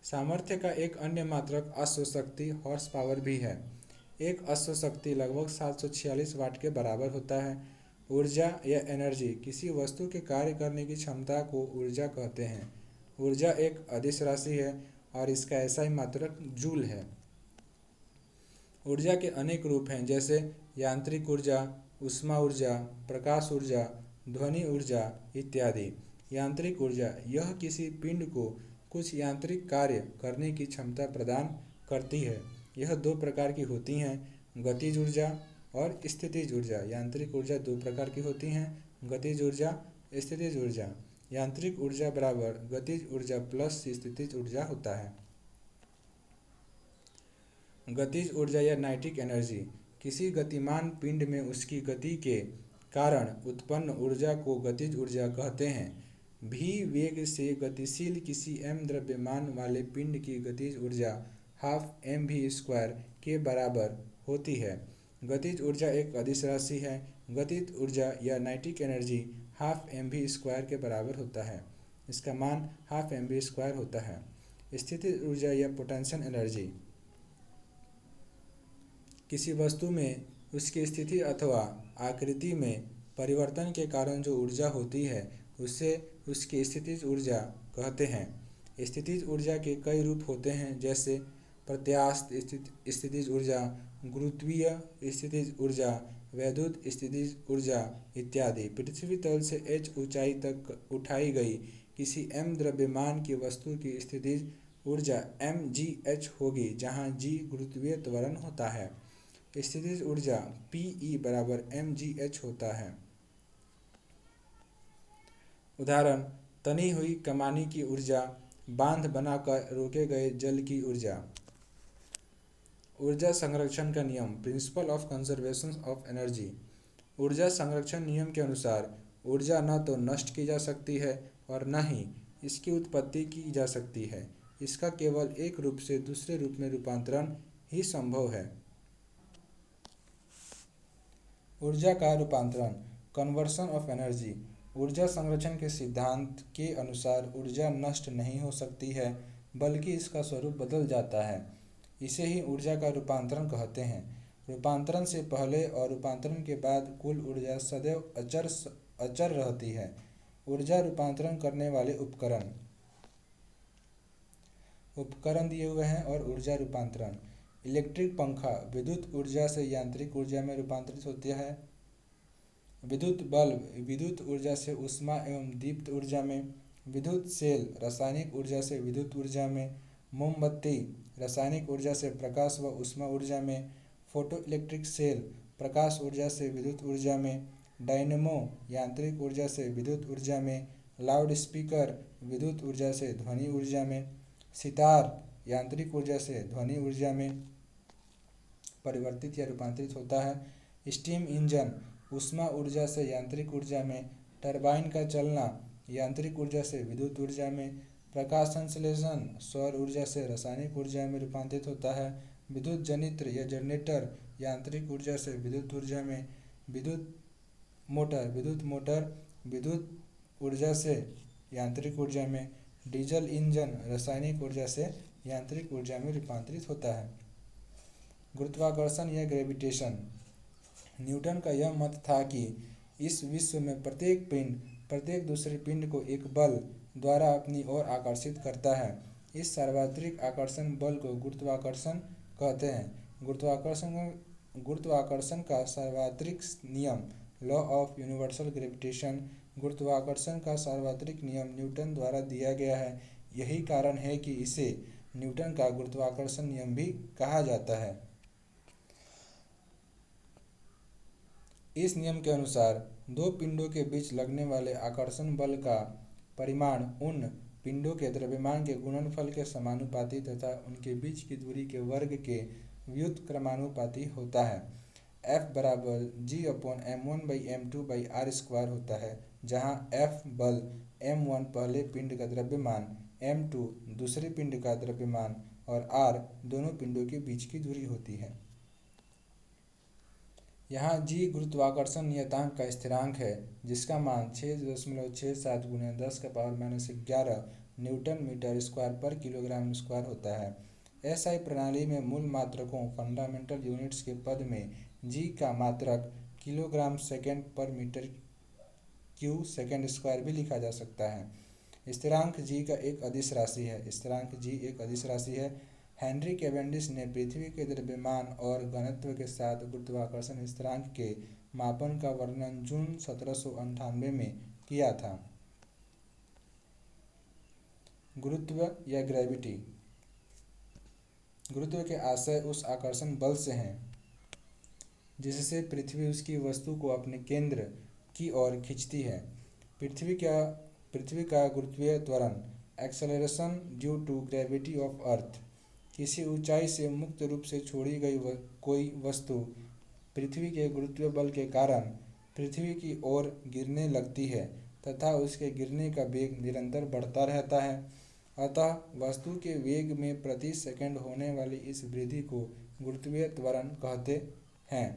सामर्थ्य का एक अन्य मात्रक अश्वशक्ति हॉर्स पावर भी है। एक अश्वशक्ति लगभग 746 वाट के बराबर होता है। ऊर्जा या एनर्जी किसी वस्तु के कार्य करने की क्षमता को ऊर्जा कहते हैं। ऊर्जा एक अदिश राशि है और इसका ऐसा ही मात्रक जूल है। ऊर्जा के अनेक रूप हैं, जैसे यांत्रिक ऊर्जा, ऊष्मा ऊर्जा, प्रकाश ऊर्जा, ध्वनि ऊर्जा इत्यादि। यांत्रिक ऊर्जा यह किसी पिंड को कुछ यांत्रिक कार्य करने की क्षमता प्रदान करती है। यह दो प्रकार की होती हैं, गतिज ऊर्जा और स्थितिज ऊर्जा। यांत्रिक ऊर्जा दो प्रकार की होती हैं, गतिज ऊर्जा, स्थितिज ऊर्जा। यांत्रिक ऊर्जा बराबर गतिज ऊर्जा प्लस स्थितिज ऊर्जा होता है। गतिज ऊर्जा या नाइटिक एनर्जी किसी गतिमान पिंड में उसकी गति के कारण उत्पन्न ऊर्जा को गतिज ऊर्जा कहते हैं। भी वेग से गतिशील किसी m द्रव्यमान वाले पिंड की गतिज ऊर्जा हाफ mv² के बराबर होती है। गतिज ऊर्जा एक अदिश राशि है। गतिज ऊर्जा या नाइटिक एनर्जी हाफ mv² के बराबर होता है। इसका मान हाफ mv² होता है। स्थितिज ऊर्जा या पोटेंशियल एनर्जी किसी वस्तु में उसकी स्थिति अथवा आकृति में परिवर्तन के कारण जो ऊर्जा होती है उसे उसकी स्थितिज ऊर्जा कहते हैं। स्थितिज ऊर्जा के कई रूप होते हैं, जैसे प्रत्यास्थ स्थितिज ऊर्जा, गुरुत्वीय स्थितिज ऊर्जा, वैद्युत स्थितिज ऊर्जा इत्यादि। पृथ्वी तल से h ऊंचाई तक उठाई गई किसी m द्रव्यमान की वस्तु की स्थितिज ऊर्जा mgh होगी, जहाँ g गुरुत्वीय त्वरण होता है। स्थितिज ऊर्जा Pe बराबर mgh होता है। उदाहरण: तनी हुई कमानी की ऊर्जा, बांध बनाकर रोके गए जल की ऊर्जा। ऊर्जा संरक्षण का नियम, principle of conservation of energy. ऊर्जा संरक्षण नियम के अनुसार ऊर्जा न तो नष्ट की जा सकती है और न ही इसकी उत्पत्ति की जा सकती है। इसका केवल एक रूप से दूसरे रूप में रूपांतरण ही संभव है। ऊर्जा का रूपांतरण, कन्वर्शन ऑफ एनर्जी। ऊर्जा संरक्षण के सिद्धांत के अनुसार ऊर्जा नष्ट नहीं हो सकती है, बल्कि इसका स्वरूप बदल जाता है। इसे ही ऊर्जा का रूपांतरण कहते हैं। रूपांतरण से पहले और रूपांतरण के बाद कुल ऊर्जा सदैव अचर रहती है। ऊर्जा रूपांतरण करने वाले उपकरण दिए हुए हैं और ऊर्जा रूपांतरण। इलेक्ट्रिक पंखा विद्युत ऊर्जा से यांत्रिक ऊर्जा में रूपांतरित होता है। विद्युत बल्ब विद्युत ऊर्जा से ऊष्मा एवं दीप्त ऊर्जा में। विद्युत सेल रासायनिक ऊर्जा से विद्युत ऊर्जा में। मोमबत्ती रासायनिक ऊर्जा से प्रकाश व ऊष्मा ऊर्जा में। फोटो इलेक्ट्रिक सेल प्रकाश ऊर्जा से विद्युत ऊर्जा में। डायनेमो यांत्रिक ऊर्जा से विद्युत ऊर्जा में। लाउड स्पीकर विद्युत ऊर्जा से ध्वनि ऊर्जा में। सितार यांत्रिक ऊर्जा से ध्वनि ऊर्जा में परिवर्तित या रूपांतरित होता है। स्टीम इंजन ऊष्मा ऊर्जा से यांत्रिक ऊर्जा में। टरबाइन का चलना यांत्रिक ऊर्जा से विद्युत ऊर्जा में। प्रकाश संश्लेषण सौर ऊर्जा से रासायनिक ऊर्जा में रूपांतरित होता है। विद्युत जनित्र या जनरेटर यांत्रिक ऊर्जा से विद्युत ऊर्जा में। विद्युत मोटर विद्युत ऊर्जा से यांत्रिक ऊर्जा में। डीजल इंजन रासायनिक ऊर्जा से यांत्रिक ऊर्जा में रूपांतरित होता है। गुरुत्वाकर्षण या ग्रेविटेशन। न्यूटन का यह मत था कि इस विश्व में प्रत्येक पिंड प्रत्येक दूसरे पिंड को एक बल द्वारा अपनी ओर आकर्षित करता है। इस सार्वत्रिक आकर्षण बल को गुरुत्वाकर्षण कहते हैं। गुरुत्वाकर्षण का सार्वत्रिक नियम, लॉ ऑफ यूनिवर्सल ग्रेविटेशन। गुरुत्वाकर्षण का सार्वत्रिक नियम न्यूटन द्वारा दिया गया है। यही कारण है कि इसे न्यूटन का गुरुत्वाकर्षण नियम भी कहा जाता है। इस नियम के अनुसार दो पिंडों के बीच लगने वाले आकर्षण बल का परिमाण उन पिंडों के द्रव्यमान के गुणनफल के समानुपाती तथा उनके बीच की दूरी के वर्ग के व्युत्क्रमानुपाती होता है। F बराबर G/m1/m2/r² होता है, जहाँ F बल m1 पहले पिंड का द्रव्यमान, m2 दूसरे पिंड का द्रव्यमान और r दोनों पिंडों के बीच की दूरी होती है। यहाँ जी गुरुत्वाकर्षण नियतांक का स्थिरांक है जिसका मान 6.67 गुणा 10⁻11 न्यूटन मीटर स्क्वायर पर किलोग्राम स्क्वायर होता है। एसआई प्रणाली में मूल मात्रकों फंडामेंटल यूनिट्स के पद में जी का मात्रक किलोग्राम सेकेंड पर मीटर क्यू सेकेंड स्क्वायर भी लिखा जा सकता है। स्थिरांक जी का एक अदिश राशि है। स्थिरांक जी एक अदिश राशि है। हेनरी कैवेंडिश ने पृथ्वी के द्रव्यमान और घनत्व के साथ गुरुत्वाकर्षण स्थिरांक के मापन का वर्णन जून 1798 में किया था। गुरुत्व या ग्रेविटी। गुरुत्व के आशय उस आकर्षण बल से हैं जिससे पृथ्वी उसकी वस्तु को अपने केंद्र की ओर खींचती है। पृथ्वी का गुरुत्वीय त्वरण acceleration due to gravity of earth. किसी ऊंचाई से मुक्त रूप से छोड़ी गई कोई वस्तु पृथ्वी के गुरुत्वीय बल के कारण पृथ्वी की ओर गिरने लगती है तथा उसके गिरने का वेग निरंतर बढ़ता रहता है। अतः वस्तु के वेग में प्रति सेकंड होने वाली इस वृद्धि को गुरुत्वीय त्वरण कहते हैं।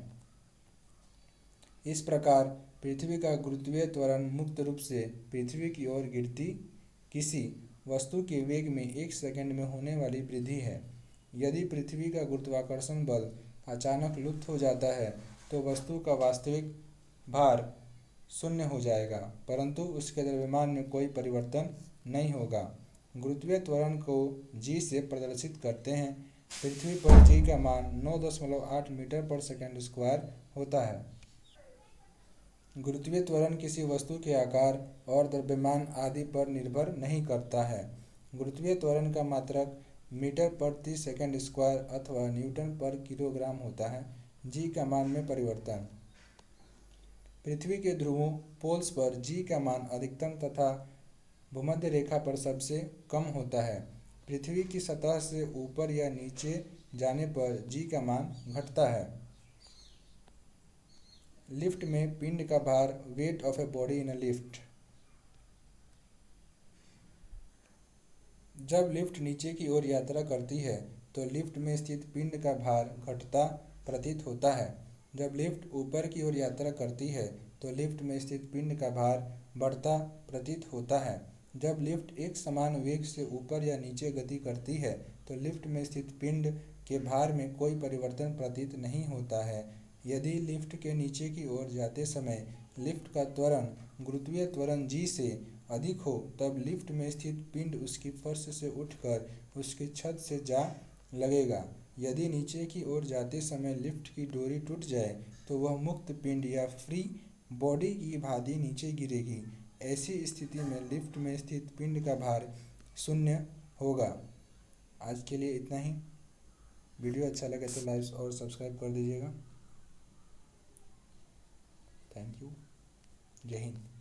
इस प्रकार पृथ्वी का गुरुत्वीय त्वरण मुक्त रूप से पृथ्वी की ओर गिरती किसी वस्तु के वेग में 1 सेकंड में होने वाली वृद्धि है। यदि पृथ्वी का गुरुत्वाकर्षण बल अचानक लुप्त हो जाता है तो वस्तु का वास्तविक भार शून्य हो जाएगा परंतु उसके द्रव्यमान में कोई परिवर्तन नहीं होगा। गुरुत्वीय त्वरण को जी से प्रदर्शित करते हैं। पृथ्वी पर जी का मान 9.8 मीटर पर सेकंड स्क्वायर होता है। गुरुत्वीय त्वरण किसी वस्तु के आकार और द्रव्यमान आदि पर निर्भर नहीं करता है। गुरुत्वीय त्वरण का मात्रक मीटर प्रति सेकंड स्क्वायर अथवा न्यूटन पर किलोग्राम होता है। जी का मान में परिवर्तन। पृथ्वी के ध्रुवों पोल्स पर जी का मान अधिकतम तथा भूमध्य रेखा पर सबसे कम होता है। पृथ्वी की सतह से ऊपर या नीचे जाने पर जी का मान घटता है। लिफ्ट में पिंड का भार weight of a body in a lift. जब लिफ्ट नीचे की ओर यात्रा करती है तो लिफ्ट में स्थित पिंड का भार घटता प्रतीत होता है। जब लिफ्ट ऊपर की ओर यात्रा करती है तो लिफ्ट में स्थित पिंड का भार बढ़ता प्रतीत होता है। जब लिफ्ट एक समान वेग से ऊपर या नीचे गति करती है तो लिफ्ट में स्थित पिंड के भार में कोई परिवर्तन प्रतीत नहीं होता है। यदि लिफ्ट के नीचे की ओर जाते समय लिफ्ट का त्वरण गुरुत्वीय त्वरण जी से अधिक हो तब लिफ्ट में स्थित पिंड उसकी फर्श से उठकर उसकी छत से जा लगेगा। यदि नीचे की ओर जाते समय लिफ्ट की डोरी टूट जाए तो वह मुक्त पिंड या फ्री बॉडी की भांति नीचे गिरेगी। ऐसी स्थिति में लिफ्ट में स्थित पिंड का भार शून्य होगा। आज के लिए इतना ही। वीडियो अच्छा लगे तो लाइक और सब्सक्राइब कर दीजिएगा। Thank you. जय हिंद।